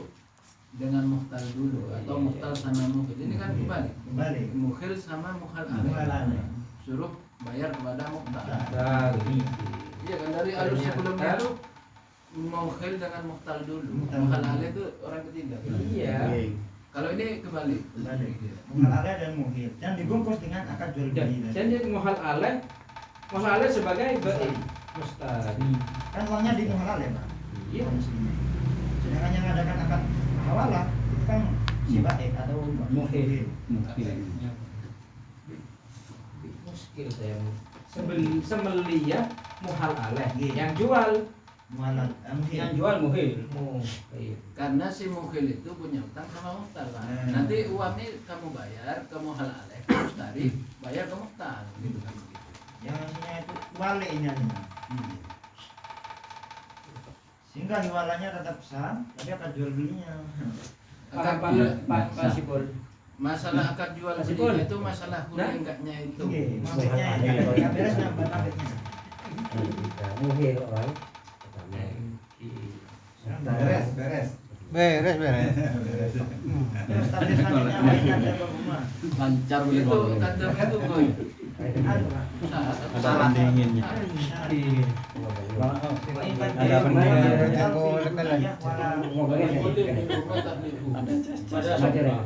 dengan muhtal dulu atau muhtal sama mukhil. Ini kan kebalik. Kembali. Mukhil sama mukhal Mukhal alaih. alaih. Suruh bayar kepada muhtal. Iya kan dari alur Ternyata. sebelumnya itu mukhil dengan muhtal dulu. Muhtal. Mukhal alaih itu orang ketiga. Iya. Kalau ini kembali. Kembali. Mukhal alaih dan mukhil dan dibungkus dengan akad jual beli. Jadi muhal alaih sebagai ba'i mustari. Kan uangnya di mukhal alaih, Pak. Iya. Sedangkan yang mengadakan akad hawalah itu kan si ba'i atau mukhil. Muskil saya. Semeliyah muhal alaih. Iya. Yang jual Mukhal yang jual muhil. Muhil. Karena si mukhil itu punya utang sama muhtal kan. Nanti uangnya kamu bayar ke muhal alaih, ke mustari, bayar ke muhtal gitu kan begitu. Yang maksudnya itu wali ini sehingga hiwalanya tetap sah tapi akad jual belinya Akad Sipol. masalah akad jual Masih beli boleh. itu masalah Nah. enggaknya itu. maksudnya yang beres yang banabitnya Beres, beres. Beres, beres. terus tapi selanjutnya lain ada rumah Lancar Itu kadang itu koi. Ada pendinginnya. ada Pada sopa.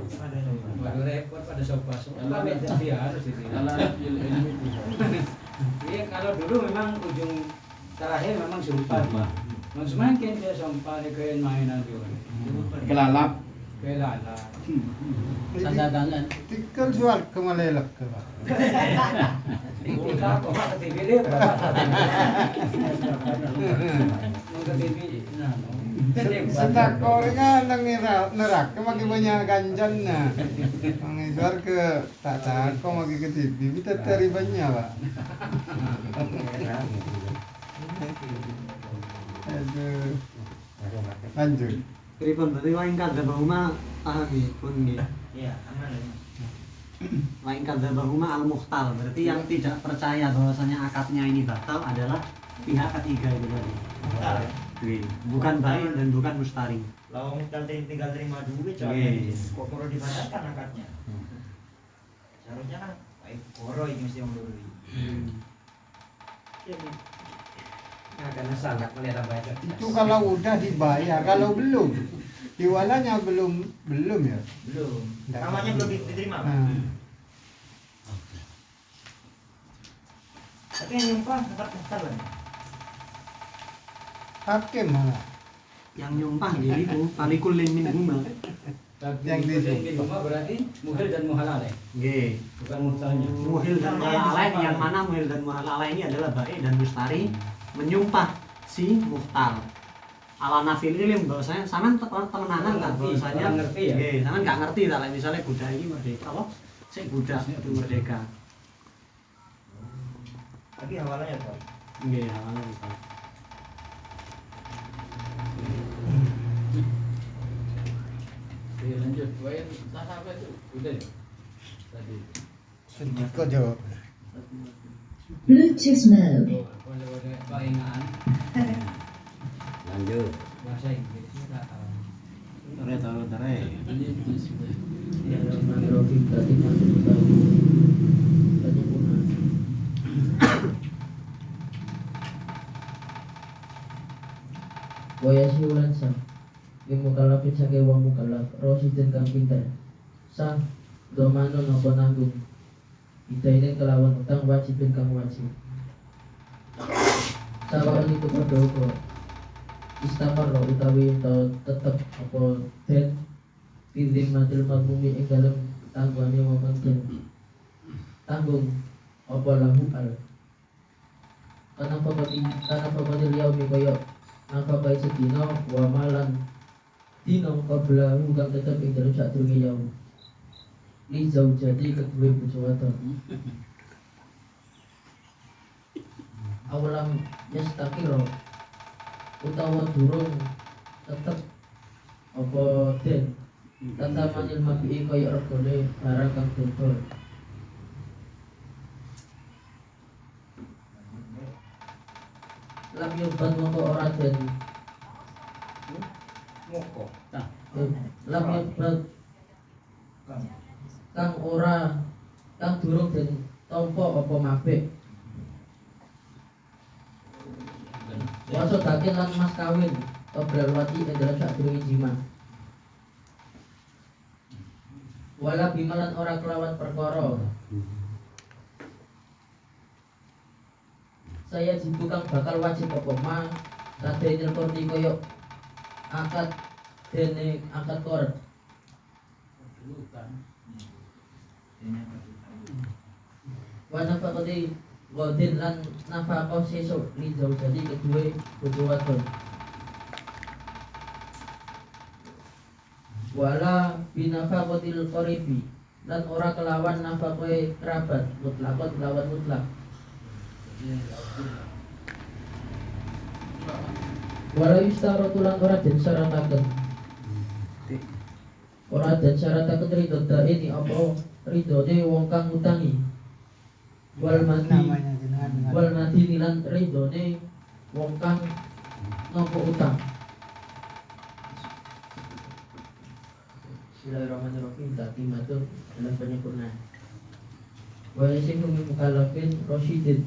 Waduh repot pada sopa. Tapi harus itu. Iya kalau dulu memang ujung terakhir memang sumpah. Semakin dia sumpah dia mainan juga. Kelalap. Kelala. Tanda tangan. Tikal jual ke Malelak ke Pak. Udah kok ke TV dia berapa? Ke TV. Sedak kornya nang nerak ke magi banyak ganjan na. Mengisar ke tak cako magi ke TV kita teribanya Pak. Aduh. Lanjut. Pripun berarti waing kadzabahuma pahami pun nggih. iya aman Waing kadzabahuma al-muhtal berarti yang tidak percaya bahwasanya akadnya ini batal adalah pihak ketiga itu tadi. Mukhtal. Bukan baik dan bukan mustari. Kalau mukhtal tinggal terima duit coy Yes. kok perlu dibatalkan akadnya seharusnya kan baik koro ini mesti membeli Nah, karena sangat melihat baca. Itu kalau udah dibayar, kalau belum diwalanya belum ya. belum Nggak. namanya belum diterima Pak. Nah, tapi yang nyumpah tetap mukhtal kan hakim malah. Yang nyumpah nggih niku falikulin minhuma. Yang di di rumah berarti muhil dan muhal alaih. Nggih. Bukan muhtalnya. Muhil dan muhal alaih yang mana muhil dan muhal alaih ini adalah baik dan mustari menyumpah si muhtal. Ala nafil ilim bahwasanya sampean temenanan kan bahwasanya Orang ngerti ya? nggih, sampean enggak ngerti ta lek misale budak iki merdeka apa? Sik budak itu merdeka. tapi hawalanya Pak Nggih, awalnya itu. Oke, lanjut. Wain entah apa itu? Udah ya? Tadi. sedikit aja. Bluetooth mode. Boleh palingan Lanjut. bahasa Inggrisnya tak tahu. Lanjut. Bismillah. Ya Bismillahirrahmanirrahim. Tadi masuk tahu. Tadi punah. Waya siulan sah. Yang mukalafin sake wong mukalaf. Rosidin kang pinter. Sah. Domanon apa nanggung. Idainin kelawan utang wajibin kang wajib. Sawaran itu pada kok. Istamar utawi tetep apa den Filim matil magmumi ing dalam tanggungannya wamangkin tanggung apa lahu al karena fakati liyaumi kaya nafakai sedina wa malan dino qablahu kang tetep ing dalam sadurunge yaum li zaujati kedua bojo wadon awalam yastakiro utawa durung tetep apa den tata manil mabi'i kaya regane barang kang dodol lam yubat mongko ora den Moko. lam yubad kang durung den tampa apa mabek wasodakin lan mas kawin obrol wati ing dalam sadurunge jima wala bimalan ora kelawan perkara saya jibu kang bakal wajib apa ma kadenil korti koyo akad dene akad kor wa nafaqati wadin lan nafaqah sesuk li jadi kedua bojo wadon wala binafaqatil qaribi lan ora kelawan nafaqah kerabat mutlakot lawan mutlak wala yustaratu lan ora den syarataken ora den syarataken ridho ini apa ridhone wong kang ngutangi wal mati nilan ridhone wong kang nampa utang. Bismillahirrahmanirrahim. Tatimatu dalam penyempurnaan. Wa yasimmu min mukallafin rasyidin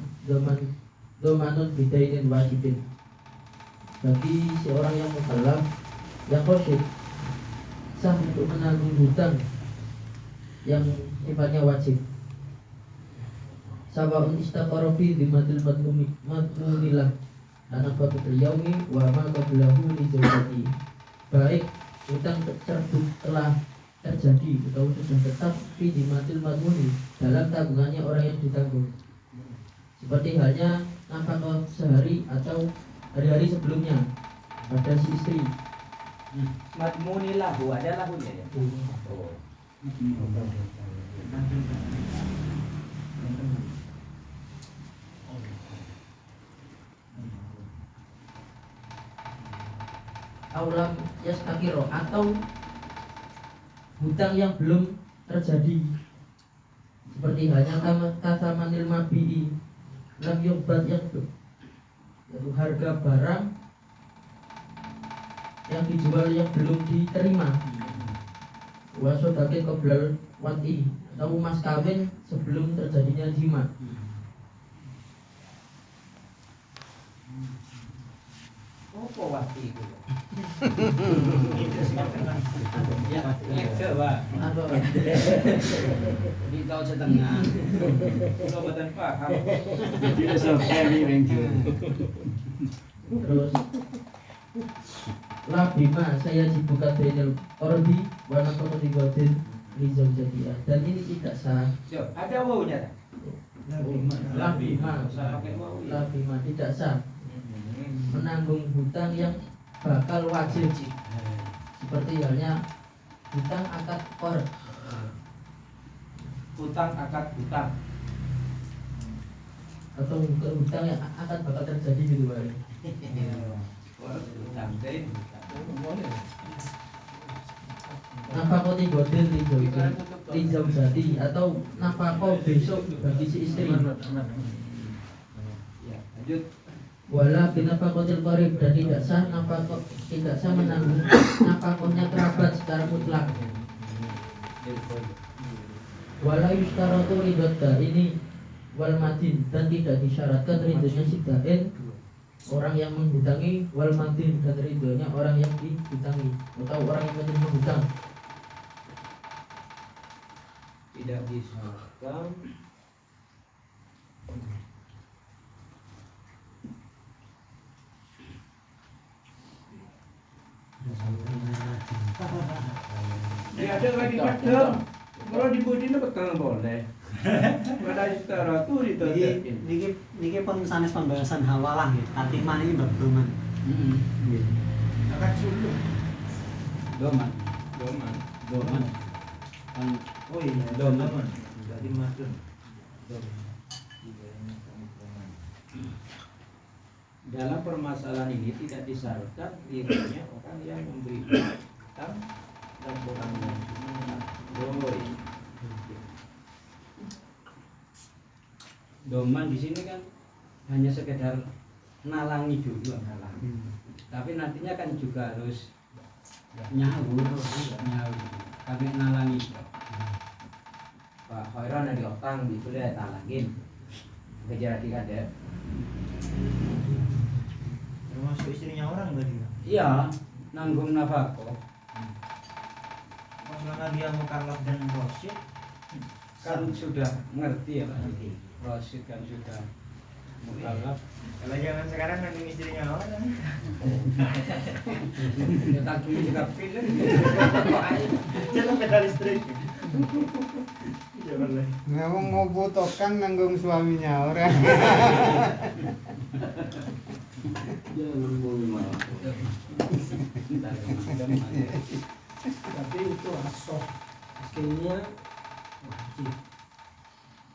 domanun bidainin wajibin. Bagi seorang yang mukallaf yang rasyid sah untuk menanggung hutang yang sifatnya wajib. Sawaun istaqara fi dhimatil madmunilah anak batul yaumi wa ma qablahu li zawjati. Baik hutang tersebut telah terjadi atau sudah tetap fi dhimatil madmuni dalam tabungannya orang yang ditanggung. Seperti halnya nafkah sehari atau hari-hari sebelumnya pada si istri. Madmuni lahu, ada lahunya ya. Oh. Aulam yastakiro atau hutang yang belum terjadi seperti halnya kata manil mabi'i lam yubad yang yaitu harga barang yang dijual yang belum diterima wasodakin qoblal wati atau mas kawin sebelum terjadinya jima. Apa wati itu? Ya, itu Pak. Apa? Di tahun setengah. Obatan paham. Tidak sampai rengkel. Terus la bima saya dibuka benil ordi warna komodi godin rizal jadiah dan ini tidak sah. Yo, ada wawunya tak? La bima Pakai wawu ya. la bima tidak sah menanggung hutang yang bakal wajib seperti halnya hutang akad kor Hutang akad hutang. atau hutang yang akan bakal terjadi gitu Pak. Hutang deh. Nafakoti godin rizal jadi atau nafako besok bagi si istri. Ya, lanjut. Wala binafakotil qarib dan tidak sah menanggung nafakohnya kerabat secara mutlak. Wala yustaratu ridhoda ini wal madin dan tidak disyaratkan ridhonya si dain orang yang menghutangi wal madin dan ridhonya orang yang dihutangi atau orang yang menerima hutang. Tidak disyaratkan ya ada lagi kadang kalau di budina betul boleh pada istara tuh ditutupin Niki pun sanes pembahasan hawalah gitu. Tatimah ini bab doman. akan sulung Doman. oh iya doman jadi madun dalam permasalahan ini tidak disyaratkan dirinya orang yang memberi utang dan orang yang boleh. Doman di sini kan hanya sekedar nalangi dulu, tapi nantinya kan juga harus Nyawur. Kami nalangi. Pak Khairon ada utang di kuliah talangin. Kejar di kada. Termasuk istrinya orang berarti. Iya, nanggung nafkah. Pas mana dia mukallaf dan rosyid Kan sudah ngerti ya Pak. Rosid kan sudah mukallaf. kalau zaman sekarang nanggung istrinya orang. Ya tanggung juga film. Jangan pedal listrik. Jangan lah. Ngomong mau botokan nanggung suaminya orang. Jangan mau Tapi itu asoh akhirnya wajib,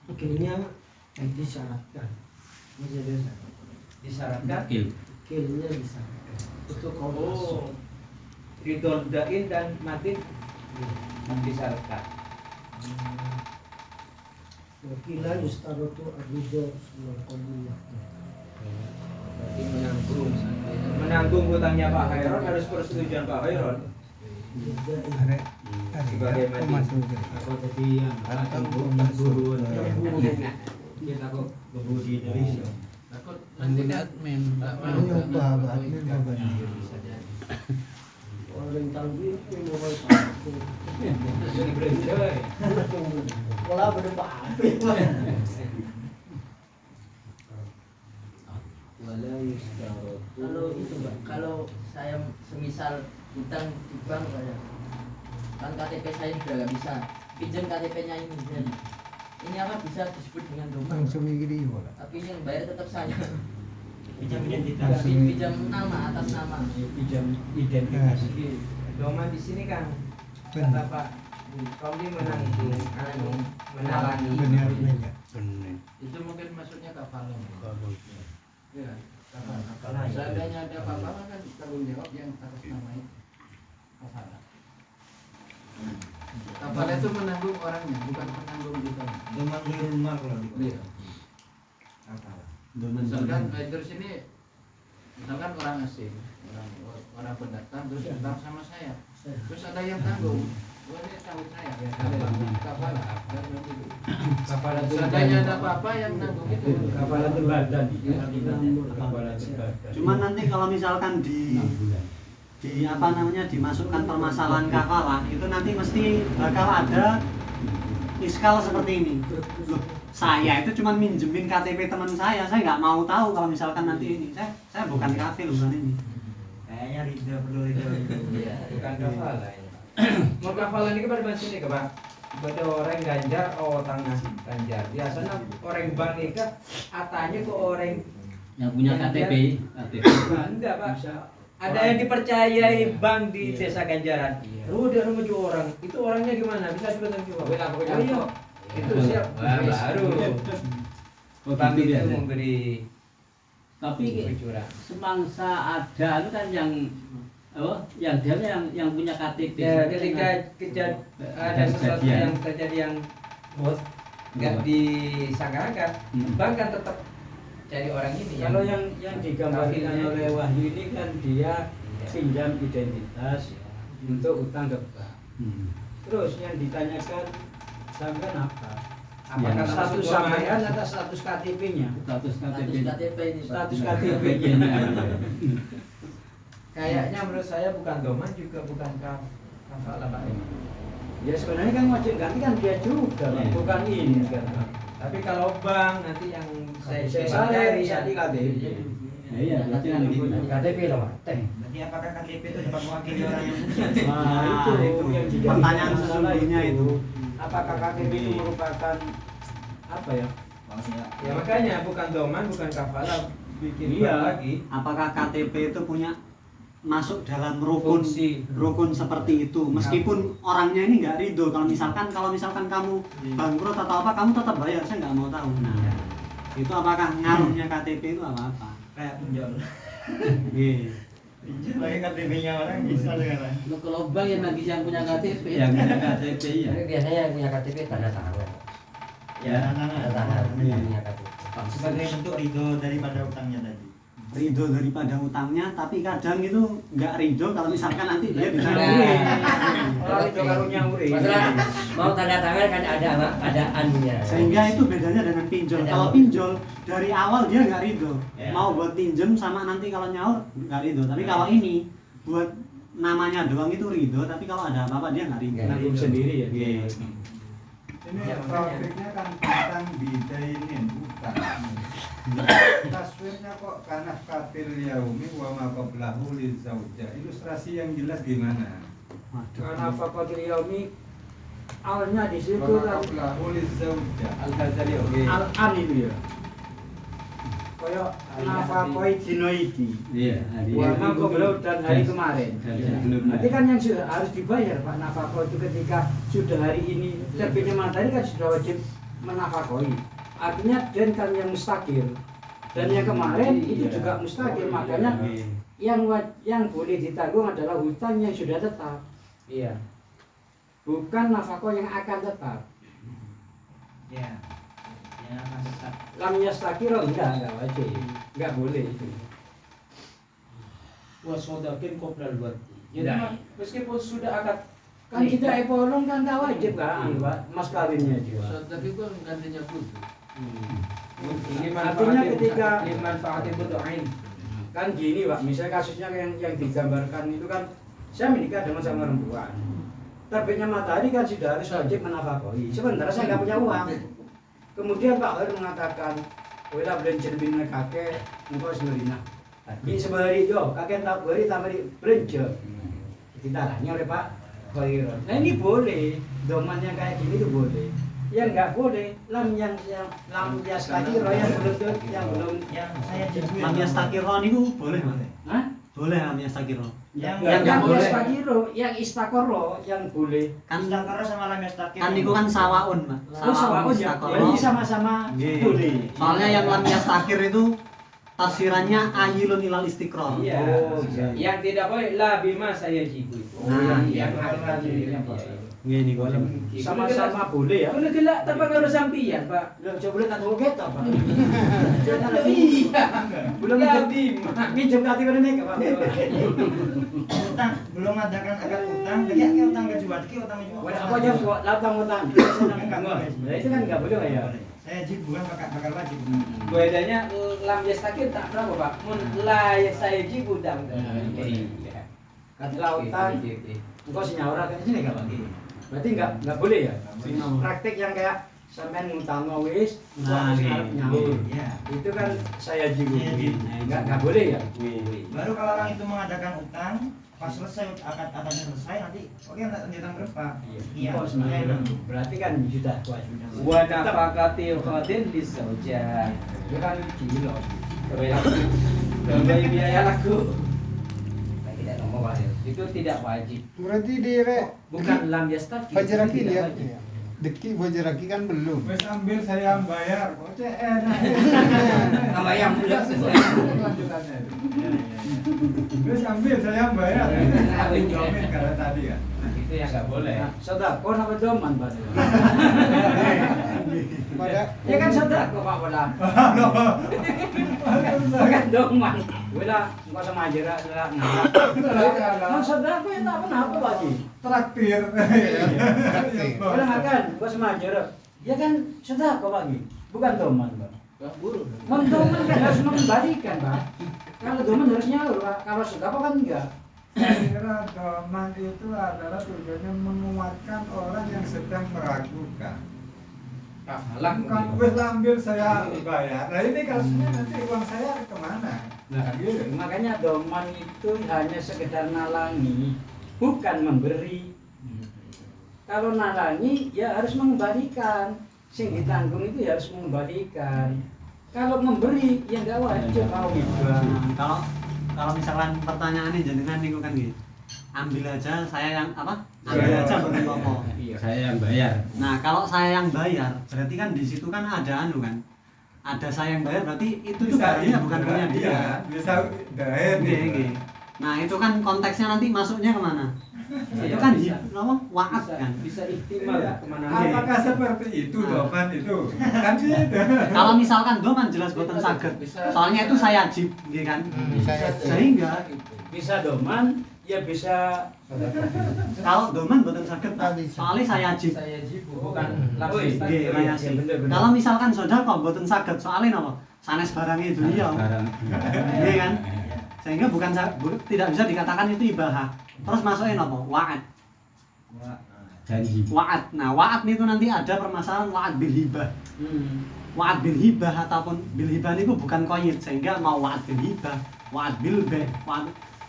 akhirnya disyaratkan Disyaratkan akhirnya disyaratkan itu kalau asoh ridordain dan mati disyaratkan. wakila yustarotu ar-ridho wal qabul. Berarti menanggung hutangnya Pak Khairon harus persetujuan Pak Khairon. Sebagaimana Aku tadi yang guru kita kok guru di Indonesia. Takut nanti admin, nggak mau. Nyoba admin bapak. Orang tanggi itu mau takut. Jadi berjoy. Kalau berdebat apa? Kalau itu Mbak, kalau saya semisal hutang di bank saya, kan KTP saya sudah nggak bisa, pinjam KTP-nya ini, dan ini apa bisa disebut dengan domain, Langsung gini bola. tapi yang bayar tetap saya. Pinjam identitas. Tapi pinjam nama atas nama. Pinjam identifikasi. Domain di sini kan kata Pak Komdi menanggung, menalangi. Benar. Itu mungkin maksudnya kafalah. Ya, kafalah. Seandainya ada apa-apa kan tanggung jawab yang atas nama kafalah. Kafalah itu menanggung orangnya, bukan menanggung kita. Doman di rumah kalau di Iya. Kafalah. Misalkan terus ini, misalkan orang asing, orang pendatang terus datang sama saya, terus ada yang tanggung. Wah, ini tanggung saya, kafalah. Kafalah Seandainya ada apa-apa yang nanggung itu. Kafalah badan. Kafalah badan. Cuman nanti kalau misalkan di apa namanya dimasukkan permasalahan kafalah itu nanti mesti bakal ada iskal seperti ini. Loh, saya itu cuma minjemin KTP teman saya nggak mau tahu kalau misalkan nanti ini saya bukan kafil bukan ini. Kayaknya Ridho perlu Ridho. Iya, bukan kafalah ini. Mau kafalah ini kepada bahasa ini Pak. Kepada orang ganjar, tangnya ganjar. Biasanya orang bank ini kan atanya ke orang Yang punya KTP. Enggak Pak. Ada yang dipercayai bank di desa Ganjaran. Udah menuju orang. Itu orangnya gimana? Bisa juga jawab. Oh iya. Itu siap. Baru. Bank itu memberi Tapi curang. semangsa ada itu kan yang yang dia yang punya KTP. Ya, ketika ada sesuatu yang terjadi yang bos nggak disangkakan, bank kan tetap cari orang ini. Kalau yang digambarkan oleh Wahyu ini kan dia pinjam identitas untuk utang ke bank. Terus yang ditanyakan sampean apa? Apakah status sampean atau status KTP-nya? Status KTP ini. Status KTP-nya. Kayaknya menurut saya bukan doman juga bukan kafalah Pak. Ya sebenarnya kan wajib ganti kan dia juga, Pak. Bukan ini kan. Tapi kalau bank nanti yang saya Saya di KTP. Iya, berarti kan gitu. KTP loh Pak. Berarti apakah KTP itu dapat mewakili orang yang Nah, itu yang jadi pertanyaan sesungguhnya itu. Apakah KTP itu merupakan apa ya? Ya makanya bukan doman, bukan kafalah, bikin Iya. bank lagi. Apakah KTP itu punya masuk dalam rukun Fungsi. seperti itu meskipun orangnya ini nggak ridho kalau misalkan kamu bangkrut atau apa kamu tetap bayar saya nggak mau tahu. Nah itu apakah ngaruhnya KTP itu apa kayak pinjol. Iya. Pinjol pakai KTP-nya orang bisa dengan. Kalau bank yang lagi yang punya KTP, yang punya KTP ya Tapi biasanya yang punya KTP tanda tangan. Ya, Tanda tangan punya KTP. sebagai bentuk ridho daripada utangnya tadi. ridho daripada utangnya, tapi kadang itu nggak ridho kalau misalkan nanti dia bisa Orang itu karo nyauri. Masalah mau tanda tangan kan ada anunya. sehingga itu bedanya dengan pinjol. Kalau pinjol dari awal dia nggak ridho, mau buat pinjem sama nanti kalau nyaur nggak ridho. Tapi kalau ini buat namanya doang itu ridho, tapi kalau ada apa-apa dia nggak ridho. Nanggung sendiri ya. Iya. Ini topiknya kan tentang bidainin utang. Taswirnya kok kanaf kafir yaumi wa ma qablahu lizauja. Ilustrasi yang jelas gimana? Karena faqatil yaumi alnya di situ Wa ma kan qablahu lizauja. Al-Ghazali oke. al-an itu ya. Kaya nafakoi dino iki. Iya. Wa ma qablahu dan hari kemarin. Berarti kan yang sudah harus dibayar Pak nafkah itu ketika sudah hari ini terbitnya matahari kan sudah wajib menafkahi. Artinya dan kan yang mustakir dan yang kemarin itu juga mustakir, makanya yang boleh ditanggung adalah hutang yang sudah tetap. Iya. Bukan nafkah yang akan tetap. Ya. Ya akan tetap. Lam yastakir enggak wajib, enggak boleh itu. Wasodakin qoblal wad. Jadi Nah. meskipun sudah akad Kan kita epolong kan enggak wajib kan, Pak, mas kawinnya juga. Tapi kok gantinya putus. Artinya ketika manfaat itu doain. kan gini Pak, misalnya kasusnya yang digambarkan itu kan saya menikah dengan sama perempuan. Terbitnya matahari kan sudah harus wajib menafkahi. Sementara saya nggak punya uang. Kemudian Pak Har mengatakan, "Wela belanja bin kakek, engkau sebenarnya." Di sebari itu, kakek tak beri tamari belanja. Ditaranya oleh Pak Khairul. Nah ini boleh, doman yang kayak gini tuh boleh. Yang nggak boleh, lam yastakiro yang belum Yang saya jebuin. Lam yastakiro niku boleh, Mas. Hah? Boleh lam yastakiro. Yang Yang nggak boleh. yastakiro, yang istakoro yang boleh. Kan Istakara sama lam yastakir. kan niku kan sawaun, Mas. Oh, sama ya. istakoro. Jadi sama-sama Nggih. boleh. Soalnya yang lam yastakir itu tafsirannya ayilun ilal istiqrar. Iya. Oh, iya. Yang tidak boleh la bima saya jibu. Nah, yang akan yang Nggih niku. sama-sama boleh ya. Boleh gelak terpengaruh sampian, Pak. Loh, coba boleh tak tahu kita, Pak. Iya. Belum minjem kati pada nek, Pak. Utang belum adakan akad utang, kayak utang ke jual, utang ke jual. Wah, apa aja buat latang utang. Nah, itu kan enggak boleh ya. Saya jib bukan bakal wajib. Bedanya lam yastakir tak berapa, Pak? Mun la saya jibu dam. Iya. Kati lautan. Engkau senyawa kan sini enggak bagi. Berarti enggak boleh ya. Praktek yang kayak sampean ngutang wis, Nah, harus nyaur. Ya. Itu kan saya jibu. Saya jibu. Enggak boleh ya. Baru kalau orang itu mengadakan utang, pas selesai akadnya selesai nanti, oke utang berapa? Iya. Oh, sebenarnya berarti kan sudah wajib. Wa nafaqatil khadin lisauja. Itu kan gila. Kembali biaya laku. Tidak ngomong wahyu. Itu tidak wajib. Berarti dire Bukan lam yastaki. Fajaraki tidak dia. wajib. Deki Fajaraki kan belum. Wes ambil saya yang bayar, kok enak. Sama yang muda Lanjutannya. Wes ambil saya yang bayar. Aku jamin karena tadi kan. Itu yang nggak boleh. Nah, sedekah apa doman, Pak? Pada Ya kan sedekah Pak Bola. Bukan doman. Wala, engkau sama aja lah. Nah, sedekah ya tak pernah apa lagi. Traktir. Wala makan, engkau sama aja. Ya kan sedekah lagi. Bukan doman, Pak. Buruk. Doman kan harus mengembalikan, Pak. Kalau doman harus nyaur, Pak. Kalau sedekah kan enggak. Saya kira doman itu adalah tujuannya menguatkan orang yang sedang meragukan. Bukan wes ambil saya bayar. Nah ini kasusnya nanti uang saya kemana? Nah, gitu. Makanya doman itu hanya sekedar nalangi, bukan memberi. Kalau nalangi ya harus mengembalikan. Sing ditanggung itu ya harus mengembalikan. Kalau memberi ya enggak wajib mau Kalau misalkan pertanyaannya jenengan niku kan gitu. Ambil aja saya yang apa? Ambil aja bukan apa. Saya yang bayar. Nah, kalau saya yang bayar, berarti kan di situ kan ada anu kan. Ada saya yang bayar berarti itu tuh barangnya bukan punya dia. Bisa daer Nggih, nggih. Nah, itu kan konteksnya nanti masuknya kemana? Itu kan apa? Wa'ad kan. Bisa ihtimal kemana Apakah seperti itu doman itu? Kan gitu. Kalau misalkan doman jelas boten saged. Soalnya itu saya wajib, nggih kan? Sehingga Bisa doman, ya bisa kalau doman boten saged, soalnya saya wajib. saya jibu bukan Oh, iya. langsung Nggih, iya, mayasi. bener-bener. Kalau misalkan sedekah boten saged, soalnya napa? Sanes barangnya dunia. Nggih kan? Sehingga bukan tidak bisa dikatakan itu ibadah. Terus masukin apa? Wa'ad. Janji. Wa'ad. Nah, wa'ad itu nanti ada permasalahan wa'ad bil hibah. Wa'ad bil hibah ataupun bil hibah itu bukan qayyid, sehingga mau wa'ad bil hibah, wa'ad bil bai',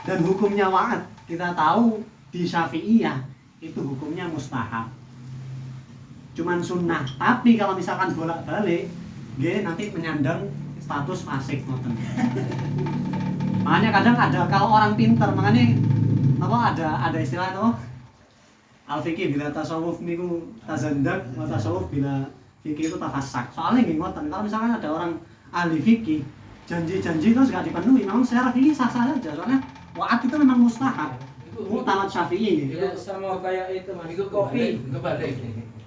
dan hukumnya wa'ad kita tahu di Syafi'iyah itu hukumnya mustahab. Cuman sunnah. Tapi kalau misalkan bolak-balik, nggih nanti menyandang status fasik ngoten. Makanya kadang ada kalau orang pinter, makanya apa ada istilah itu al-fikih bila tasawuf niku tazandak, wa tasawuf bila fikih itu tafassak. Soalnya nggih ngoten, kalau misalkan ada orang ahli fikih janji-janji terus gak dipenuhi, memang secara fikih sah-sah saja. Soalnya wa'ad itu memang mustahab. Mutamad Syafi'i gitu. ya sama kayak itu mas Itu kopi kebalik.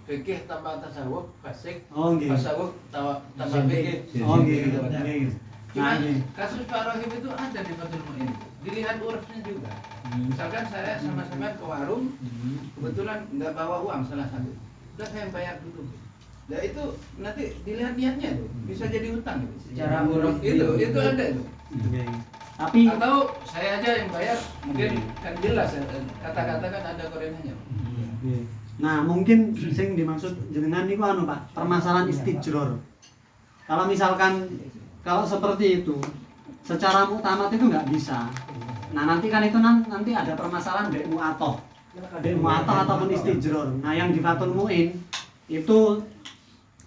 Fikih tambah tasawuf fasik. Oh nggih. Tasawuf tambah fikih. Oh nggih. Nggih. Nah, Cuma nggih. kasus Pak Rohim itu ada di Fathul Mu'in. Dilihat urufnya juga. Misalkan saya sama-sama ke warung, kebetulan nggak bawa uang salah satu. Udah saya bayar dulu. Nah itu nanti dilihat niatnya tuh, bisa jadi utang gitu. Secara uruf itu ada itu. Nggih. Tapi Atau saya aja yang bayar, mungkin kan jelas kata-kata kan ada koordinatnya. nggih. Nah, mungkin sing dimaksud jenengan niku anu Pak, permasalahan istijror. Kalau misalkan kalau seperti itu secara muktamad itu nggak bisa. Nah, nanti kan itu nanti ada permasalahan dek mu'atoh. Dek mu'atoh ataupun istijror. Nah, yang di Fathul Mu'in itu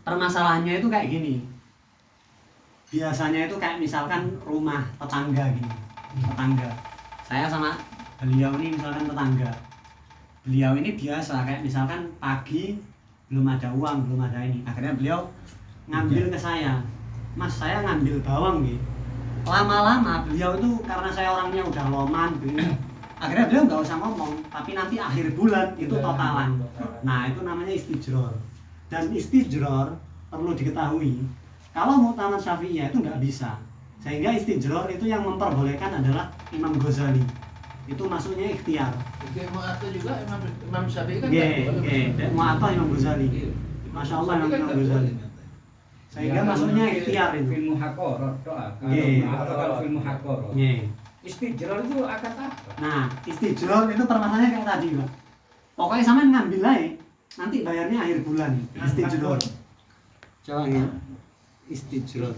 permasalahannya itu kayak gini. Biasanya itu kayak misalkan rumah tetangga gini. Tetangga. Saya sama beliau ini misalkan tetangga. Beliau ini biasa kayak misalkan pagi belum ada uang, belum ada ini. Akhirnya beliau ngambil ke saya. Mas, saya ngambil bawang nih. Lama-lama beliau itu karena saya orangnya udah loman gitu. Akhirnya beliau nggak usah ngomong, tapi nanti akhir bulan itu totalan. Nah, itu namanya istijror. Dan istijror perlu diketahui, kalau muktamad Syafi'iyah itu nggak bisa. Sehingga istijror itu yang memperbolehkan adalah Imam Ghazali. Itu masuknya ikhtiar. Fikih mu'atta juga Imam Syafi'i kan. Nggih, mu'atta Imam Ghazali. Masya Allah Imam Ghazali. Sehingga masuknya ikhtiar itu. Film muhaqarah doa. Nggih. Kalau film muhaqarah. Nggih. Istijror itu akad apa? Nah, istijror itu permasalahannya kayak tadi, Pak. Pokoknya sampean ngambil aja, nanti bayarnya akhir bulan. Istijror. Coba ya. Istijror.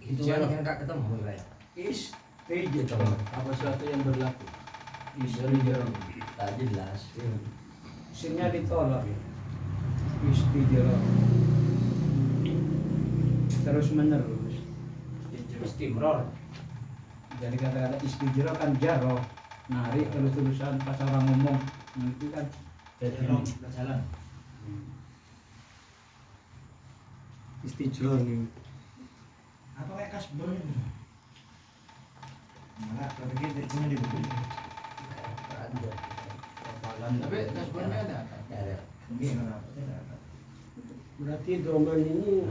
Itu kan enggak ketemu ya. Istijror. Apa sesuatu yang berlaku. Istijror. Tak jelas. Sinnya ditolak ya. Istijror. Terus menerus. Istimror. Jadi kata-kata istijror kan jaroh, narik terus-terusan pas orang ngomong nanti kan jalan. Istijror nih. Apa kayak kasbon ini? Malah terpikir dari sini di buku. Tapi kasbonnya ada. Berarti doman ini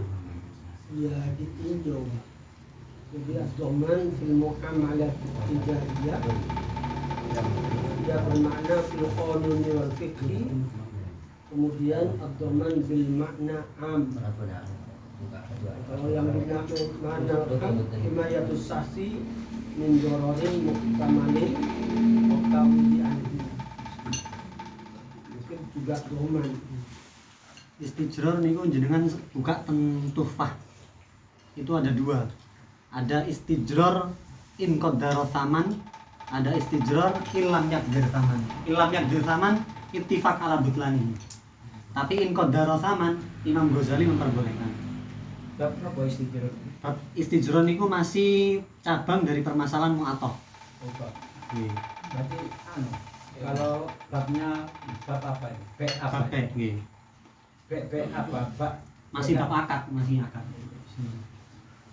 ya ditinjau. Jadi doman fil muamalat tijariyah dia bermakna fil qanun wal fikri. Kemudian ad-doman bil makna am. Kalau yang bermakna am himayatus sasi min dororin muhtamalin otawi anhi. Mungkin juga doman. Istijror niku jenengan buka teng Tuhfah. Itu ada dua. Ada istijror in qaddara tsaman, ada istijror illam yaqdir tsaman. Illam yaqdir tsaman ittifaq ala butlani. Tapi in qaddara tsaman Imam Ghazali memperbolehkan. Bab apa istijror? Bab istijror niku masih cabang dari permasalahan mu'atoh. Oh, bab. Nggih. Berarti kalau babnya bab apa ini? B apa? Bab nggih. B apa? Bab Masih bab akad, masih akad.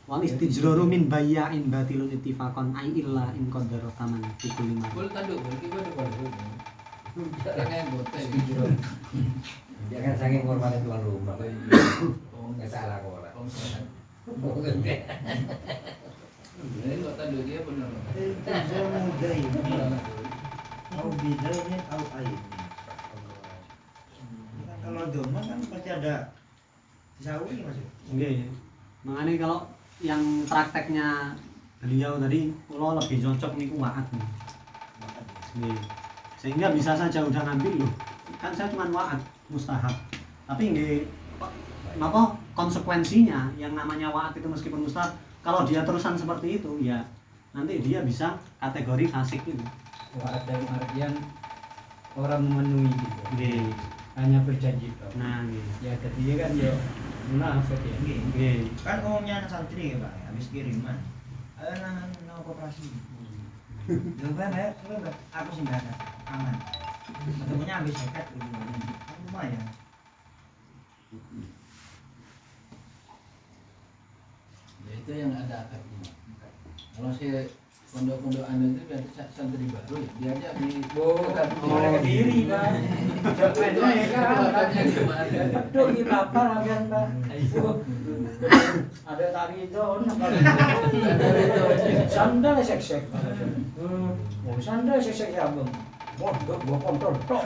Wal istijroru min bayya'in batilun ittifaqan ai illa in qaddara taman fi kulli mar. Boleh tanduk, boleh kita boleh. Jangan yang botai. Dia kan saking hormatnya tuan rumah. Nggak salah kok orang. Ini kok tanduk dia benar. Itu muda ini. Au bidainya au aib. Kalau doma kan pasti ada sawi Mas. Nggih. Makanya kalau yang prakteknya beliau tadi kalau lebih cocok niku waat nih. Nggih. Sehingga bisa saja udah ngambil loh. Kan saya cuma waat mustahab. Tapi nggih apa konsekuensinya yang namanya waat itu meskipun mustahab kalau dia terusan seperti itu ya nanti dia bisa kategori fasik itu. Waat dalam artian orang memenuhi gitu. Nggih. Hanya berjanji. Nah, nggih. Ya tadinya kan ya munafik ya. Nggih. Kan umumnya anak santri ya Pak, habis kiriman. Ayo nang koperasi. Coba Mbak, coba aku sih enggak ada. Aman. Ketemunya habis sekat lumayan. Ya itu yang ada akadnya. Kalau saya pondok-pondok anda itu biar santri baru ya, dia aja di Mereka diri Pak. Jangan ya kan. Betul di bapak rapian Pak. Ada tari itu, sandal sek-sek. Sandal sek-sek ya Bang. Mondok gua kontrol tok.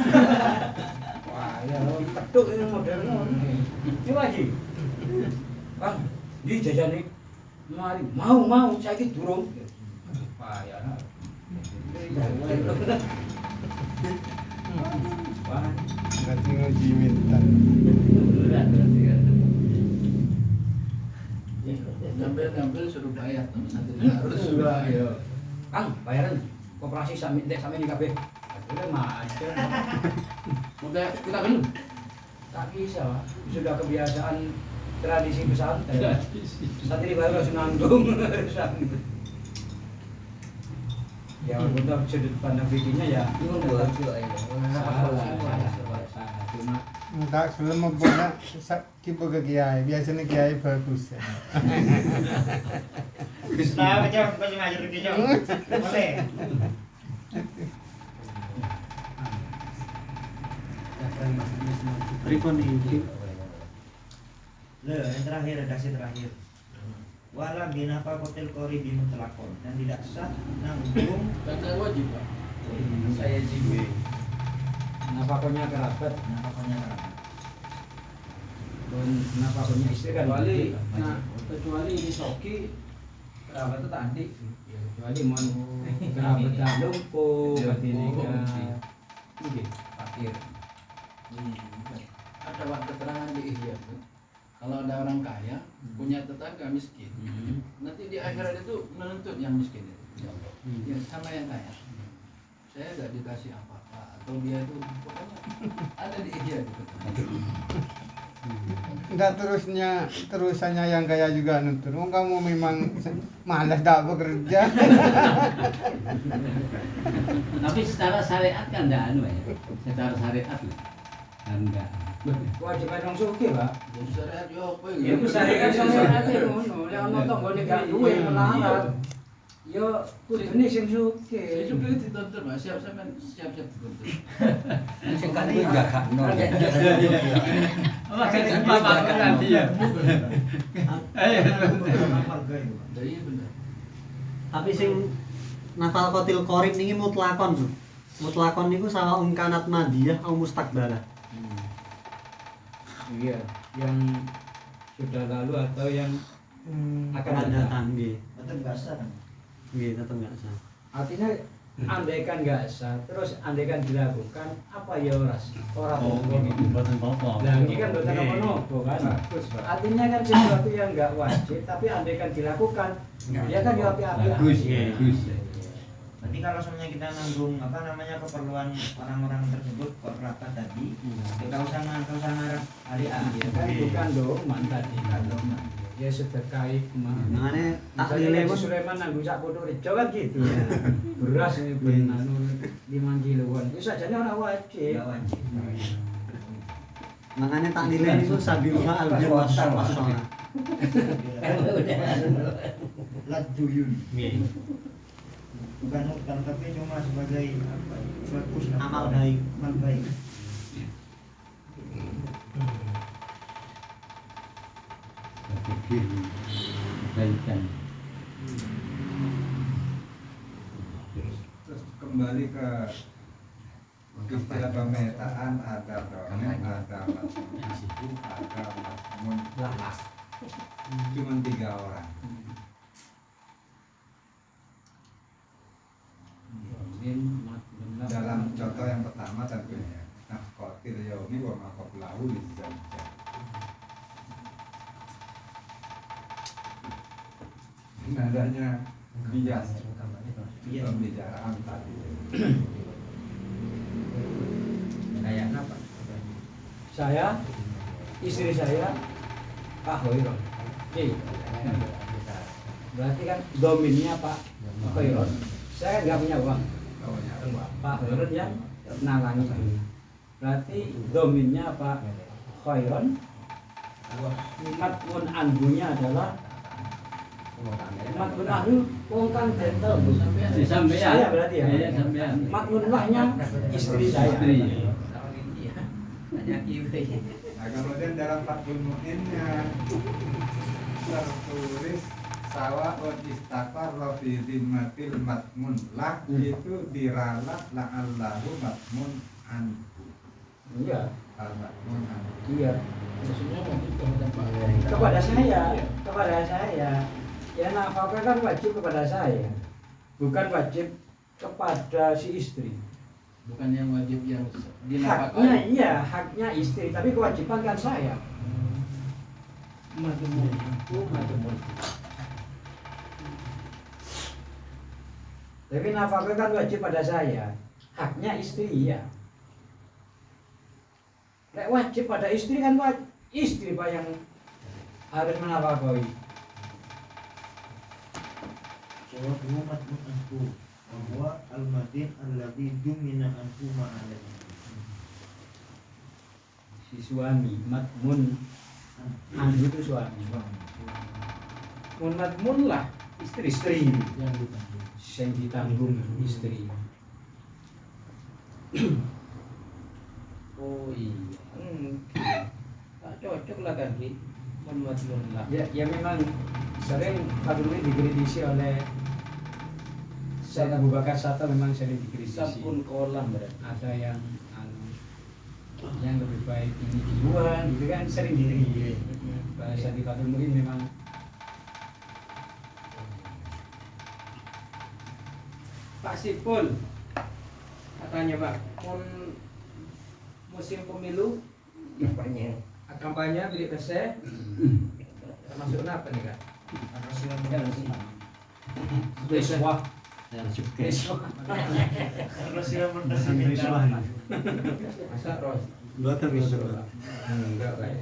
Wah, ya petuk ini modelnya. Coba Ji. Bang, di jajan nih. Mari, mau saiki durung. Wah, ya. Wah, Nanti ngaji minta. ngambil suruh bayar sama santri harus ya. Kang, bayaran koperasi sami di kabeh. Udah macet. udah kita belum Tak bisa, Pak. Sudah kebiasaan tradisi pesantren. Santri baru langsung nanggung. Ya untuk sudut pandang bikinnya ya cuma Enggak, sebelum membuat tipe ke kiai, biasanya kiai bagus. Nah, macam ngajar gitu. Boleh. Pripun iki? Yang terakhir, redaksi terakhir. Wala binapa kotel kori bimutlakon dan tidak sah nanggung karena wajib Pak. saya jiwa. Nafakonya kerabat, dan nafakonya istri kan Kecuali kecuali ini soki kerabat itu tadi. kecuali mau kerabat tak lumpuh, ini kan fakir. Ada keterangan di Ihya tuh. Kalau ada orang kaya punya tetangga miskin, nanti di akhirat itu menuntut yang miskin itu, ya sama yang kaya. Saya nggak dikasih apa-apa atau dia itu pokoknya ada di Ihya gitu. Enggak terusannya yang kaya juga nuntut. Oh, kamu memang malas tak bekerja. Tapi secara syariat kan enggak anu ya. Secara syariat kan enggak. kewajiban orang suki Pak. Syariat yo apa Ya syariat itu ngono, lek ana tanggane gak duwe melarat. Yo kudune sing suki. Saya juga dituntut Mas, siap-siap dituntut. Sing kan kuwi gagakno. Dari benar. Tapi sing nafal kotil korib niki mutlakon tuh. Mutlakon niku sawaun kanat madiyah au mustakbalah. Iya, yang sudah lalu atau yang akan Akan datang nggih. Tetap nggak sah kan? Nggih, tetep enggak sah. Artinya andaikan nggak sah, terus andaikan dilakukan apa ya orang Mboten apa-apa. Nah ini kan bukan apa-apa kan. Artinya kan sesuatu yang nggak wajib, tapi andaikan dilakukan, ya kan ya api-api. Bagus. Berarti kalau semuanya kita nanggung keperluan orang-orang tersebut kerabat tadi, kita usah ngarep hari Ya kan bukan doman tadi, kan doman. Ya sedekah Mangane tak Misalnya nilai Haji Sulaiman nanggung sak podo rejo kan gitu. Beras ini benar 5 kiloan. Ya sajane ora wajib. nggak wajib. Mangane tak nilai niku sabiha al-birr was-shana. Lat duyun. Bukan hutang tapi cuma sebagai apa? Bagus Amal baik. Amal baik. Berpikir kebaikan. Terus kembali ke istilah pemetaan, ada domen, ada matmun, ada matmun lah. Cuma 3 orang. Dalam contoh yang pertama tentunya nafqatil yaumi wa ma qablahu lizzawjah. Nadanya bias pembicaraan tadi. Kayak apa? Saya, istri saya, Pak Hoiron. Oke. Berarti kan dominnya Pak Hoiron. Saya nggak punya uang. Pak Hoiron yang nalangi. Berarti dominnya Pak Hoiron. Matmun andunya adalah matmun andu wong kang dental. Saya berarti ya. Iya, sampean. Matmun lahnya istri saya. Nah, kemudian dalam Fathul Mu'innya tertulis sawa'un istaqarra fi dhimmatil matmun lah, itu diralat la'allahu matmun anhu. Iya. Al-matmun anhu. Iya. Kepada saya. Ya nafkah kan wajib kepada saya. Bukan wajib kepada si istri. Bukan yang wajib yang Haknya dinafkahi. iya, haknya istri, tapi kewajiban kan saya. Tapi nafkah kan wajib pada saya. Haknya istri iya. Nek wajib pada istri kan istri Pak yang harus menafkahi. Jawabnya matmun anhu. Bahwa al-madin alladhi dumina anhu ma'alaihi. Si suami matmun anhu itu suami. Mun matmun lah istri yang ditanggung istri. Oh iya. Tak cocok lah kan Ki. Matmun lah. Ya memang sering Fadli dikritisi oleh Syekh Abu Bakar Sato, memang sering dikritisi. Sabun kolam berarti. Ada yang lebih baik ini dibuang, gitu kan sering dikritisi. Bahasa di Fathul Mu'in memang Pak Sipul katanya Pak, musim pemilu kampanye bilik PC termasuk apa nih Kak? Riswah. Masa Ros? Enggak kayak.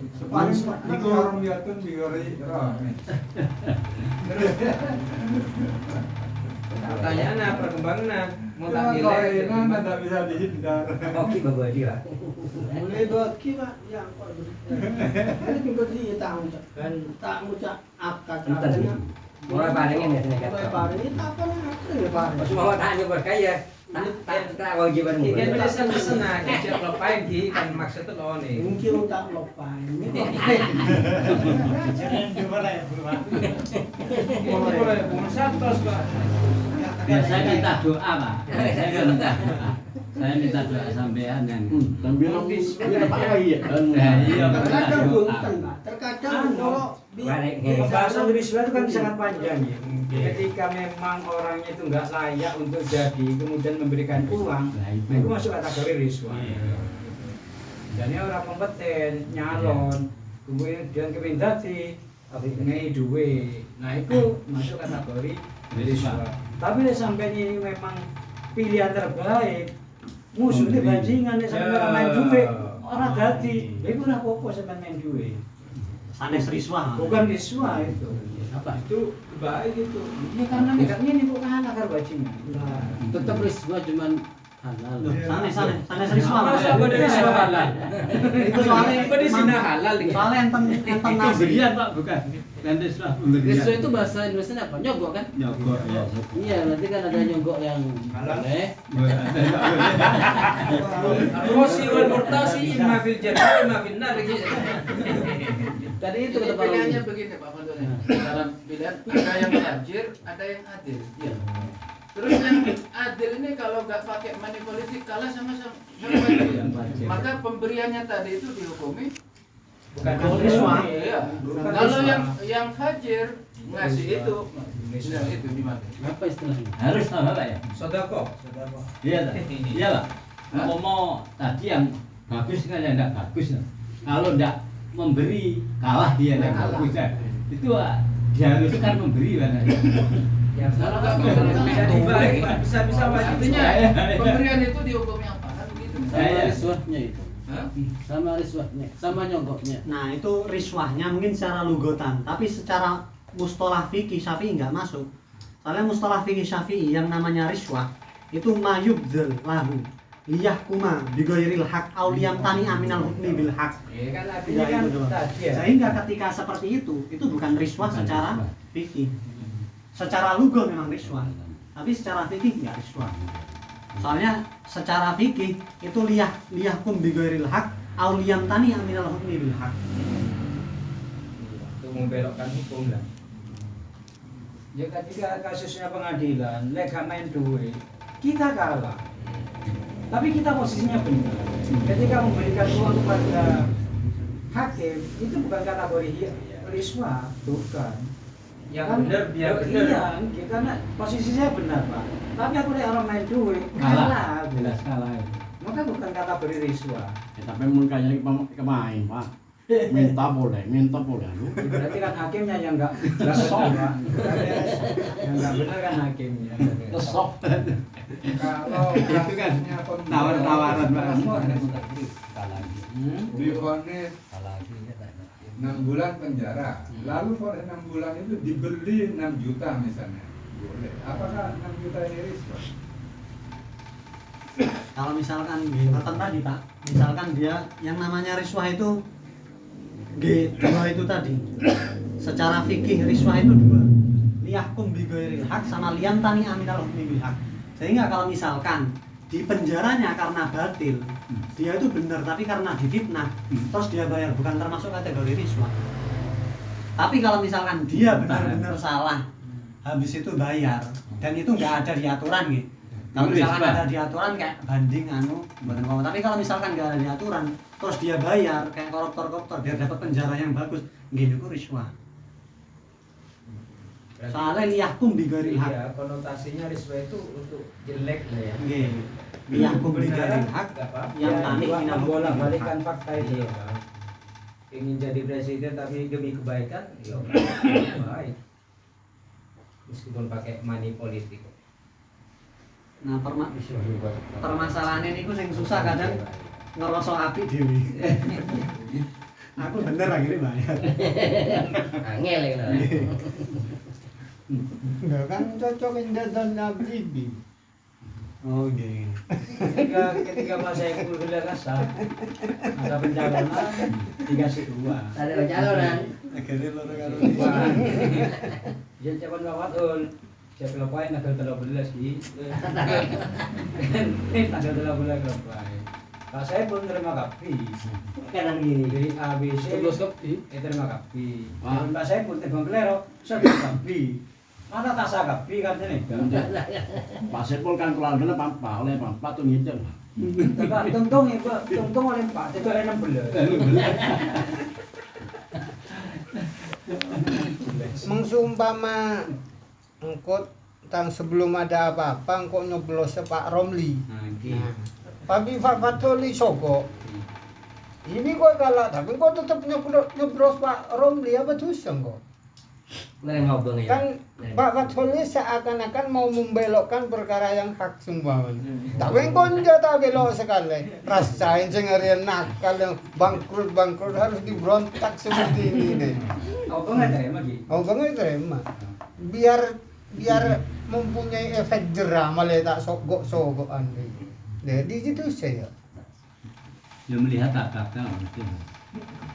Itu orang biatun bigori rame. Pertanyaan apa perkembangan? Mau tak Nilai nilai? tidak bisa dihindar. Oke Bapak dia. Mulai bagi pak, ya kok ini juga dia tahu Kan tak ngucap akad Enten. Mulai parengin ya sini kan. mulai paling itu apa nih ya pak? Pas mau tanya berkaya, tak wajiban Ikan mulai. pesen aja siap lepain Ki, kan maksudnya lo nih. Mungkin tak lupain. Boleh, bukan satu Pak. Ya, saya minta doa Pak. Saya nggak minta doa. Saya minta doa sampean yang Dan bilang apa ya? Nah, iya Pak, minta Terkadang doa. bukan pak. Terkadang kalau Balik pembahasan riswah itu kan sangat panjang ya. Ketika memang orangnya itu nggak layak untuk jadi, kemudian memberikan uang, nah itu masuk kategori riswah. Dan orang kompeten, nyalon, kemudian kepindati, ngei duwe, nah itu masuk kategori riswah. Tapi nek sampai ini memang pilihan terbaik, musuhnya bajingan nek sampai orang main duwe, orang dadi, itu ora apa-apa sampai main duwe. Sanes riswah. Bukan riswah itu. Apa itu baik itu? Ini karena ini bukan akar bajingan. Tetap riswa cuman Halal. Loh, sana riswa. Masa apa dari riswa halal? Itu soalnya Apa di sini halal ini? soalnya enten nasi. Pemberian Pak, bukan. Dan riswah pemberian. Riswa itu bahasa Indonesia apa? Nyogok kan? Nyogok ya. Iya, nanti kan ada nyogok yang boleh. Rosi wal murtasi imma fil jannah imma fil nar gitu. Tadi itu Jadi kata Pak pilihannya Rudi. begini Pak Fadul ya. Dalam pilihan ada yang fajir, ada yang adil. Iya. Terus yang adil ini kalau nggak pakai money politik kalah sama fajir. Maka pemberiannya tadi itu dihukumi Bukan riswa. Iya. Bukan Kalau riswa. yang fajir ngasih itu, yang itu dimakai. Apa istilahnya? Harus halal ya. Sodako. Iya tak? Iya Pak. Mau tadi yang bagus kan yang enggak bagus. Kalau enggak memberi kalah dia yang bagus ya. Itu diharuskan memberi kan. Yang Kalau salah nggak memberi bisa dibagi, bisa artinya Iya. pemberian itu dihukumi apa kan begitu. Sama riswahnya itu. Hah? Sama riswahnya, sama nyogoknya. Nah, itu riswahnya mungkin secara lugotan, tapi secara mustalah fikih Syafi'i nggak masuk. Soalnya mustalah fikih Syafi'i yang namanya riswah itu mayubdzal lahu liyahkuma bighairil haq aw liyamtani aminal hukmi bil haq. Iya kan artinya kan tadi ya. Sehingga ketika seperti itu bukan riswah secara fikih. Secara lugo memang riswah, tapi secara fikih nggak riswah. Soalnya secara fikih itu liyahkum bighairil haq aw liyamtani aminal hukmi bil haq. Itu membelokkan hukum lah. Ya ketika kasusnya pengadilan, lega main duit, kita kalah. Tapi kita posisinya benar. Ketika memberikan uang kepada hakim, itu bukan kategori riswah, bukan. Yang kan, benar biar benar. Iya, karena posisi saya benar Pak. Tapi aku lihat orang main duit, kalah. Jelas kalah. Maka bukan kategori riswah. Ya, tapi mukanya kemain Pak. Minta boleh. Berarti kan hakimnya yang nggak sok Pak. Yang nggak benar kan hakimnya. Kesok. Kalau Itu kan kasusnya pembunuhan, tawar-tawaran Pak. divonis 6 bulan penjara, lalu vonis 6 bulan itu dibeli 6 juta misalnya, boleh. Apakah 6 juta ini riswah? Kalau misalkan ngeten tadi Pak, misalkan dia yang namanya riswah itu dua itu tadi. Secara fikih riswah itu dua. Liyahkum bighairil haq sama liyamtani aminal hukmi bil haq. Sehingga kalau misalkan di penjaranya karena batil, dia itu benar tapi karena difitnah, terus dia bayar, bukan termasuk kategori riswah. Tapi kalau misalkan dia benar-benar salah, habis itu bayar, dan itu nggak ada di aturan gitu. Kalau misalkan ada di aturan kayak banding buatan ngomong. Tapi kalau misalkan nggak ada di aturan, terus dia bayar kayak koruptor biar dapat penjara yang bagus, gini itu riswah. Soalnya liyahkum bighairil haq. Iya, konotasinya riswah itu untuk jelek lah ya. Nggih. Liyahkum bighairil haq yang tani minal bolak-balikan fakta itu loh Bang. Ingin jadi presiden tapi demi kebaikan, ya baik. Meskipun pakai money politik. Nah, permasalahan ini ku sing susah kadang ngerasa apik dhewe. Aku bener akhirnya bayar. Angel ya. Enggak kan cocok dan Nabi. Oh iya. Ketika masa itu sudah kasar, masa pencalonan dikasih uang. Ada pencalonan. Akhirnya loro karo Jadi cepat bawatul. Saya kelopain tanggal 13 di. Tanggal 13 kelopain. Pak saya belum terima kapi. Kanan gini. Jadi ABC. Terus kopi. Terima kapi. Pak saya pun tebang kelero, saya terima kapi. Mana tasa kapi kan ini? Pak Sepul kan keluar dulu Pak oleh Pak tuh ngitung. Tapi tungtung ya Pak, tungtung oleh Pak, itu ada 16. Mengumpama engkau tang sebelum ada apa-apa engkau nyoblos Pak Romli. Tapi Pak Fatoli Soko. Ini kok kalah, tapi kok tetap nyoblos Pak Romli apa dosa kok? Kan Pak Fatoli seakan-akan mau membelokkan perkara yang hak sumbangan. Tapi kok tak belok sekali. Rasain sing harian nakal yang bangkrut harus diberontak seperti ini nih. Apa nggak terima Ki? Apa nggak terima? Biar mempunyai efek jerah malah tak sogok-sogokan. Nah, di situ saya. Ya melihat kata mungkin.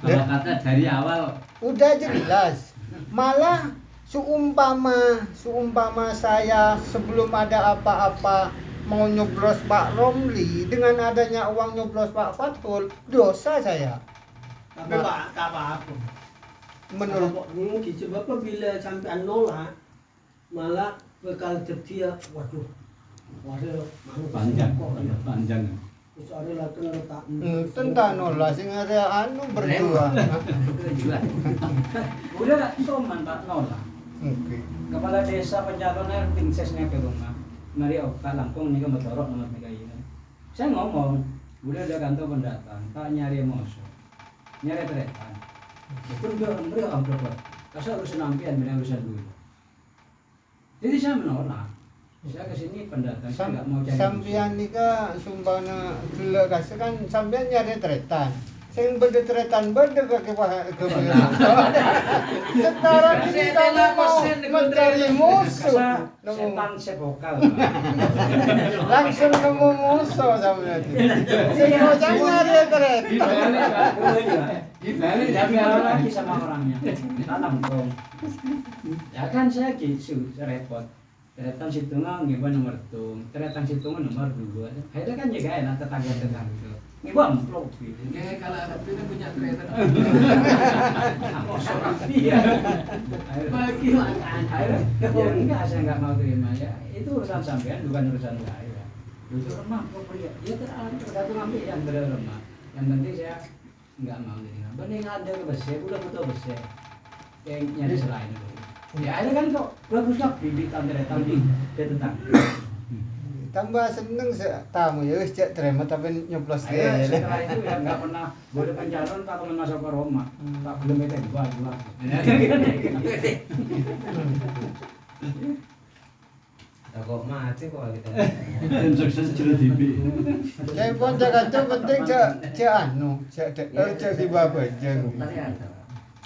Kalau kata dari awal Udah jelas. Malah seumpama saya sebelum ada apa-apa mau nyoblos Pak Romli, dengan adanya uang nyoblos Pak Fatul, dosa saya. Tapi Pak, tak apa-apa. Menurut mungkin sebab bila sampai nolak, malah bekal setia, waduh, panjang. Terus ada lakukan letak. tentang nolak sing ada berdua. Udah tak toman Pak nolak. Oke. Kepala desa pencalonan tim sesnya ke rumah. Mari Pak Lampung nih kemetorok nomor tiga ini. Saya ngomong, udah ada kantor pendatang, Pak nyari emosi, nyari teretan. Pun beliau amplop. Kasih urusan ampian, beliau urusan dulu. Jadi saya menolak. Saya kesini pendatang, saya nggak mau cari. Sampian nika sumbana gila kasih kan sampian nyari tretan. Sing berde tretan berde ke beliau. Sekarang ini kamu mau mencari musuh. Setan sebokal. Langsung nemu musuh sampean. Sing mau nyari tretan. Dibalik bicara lagi sama orangnya. Tanam dong. Ya kan saya gitu, repot. Teretan situngan ngiba nomor tung, teretan situngan nomor 2. Akhirnya kan juga enak tetangga-tetangga itu. Ngiba amplop gitu. Kayak kalau anak itu punya kereta. Apa seorang dia? Bagi makan. Akhirnya ya enggak, saya enggak mau terima ya. Itu urusan sampean bukan urusan saya. Itu remah kok pria. Dia tergantung ambil yang remah. Yang penting saya enggak mau terima. Bening ada ke besar, udah betul besar. Yang nyari selain itu. Ya ada kan kok bagus bibitan teretan di tetangga. Tambah seneng tamu ya wis cek terima tapi nyoblos Ayo, setelah itu ya nggak pernah boleh pencalon tak teman masuk ke Roma. Tak belum itu dua. Kok mati kok kita. tim sukses jeruk TV. Yang pun jaga tu penting cek anu, cek di bawah jeng.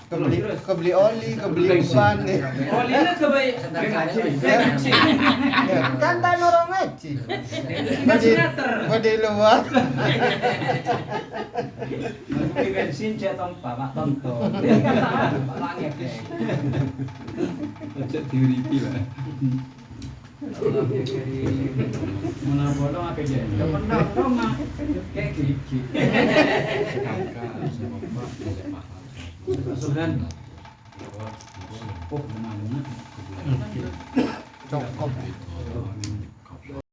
Kebeli oli, kebeli ban. Olinya kebaik. Kan tan orang ngaji. Badi luar. Beli bensin cetom Pak Tonto. Langit. Cek diuriki lah. Mana bodoh apa dia? Pernah Roma kayak gigi. Sugan. Oh, mana? Cokop.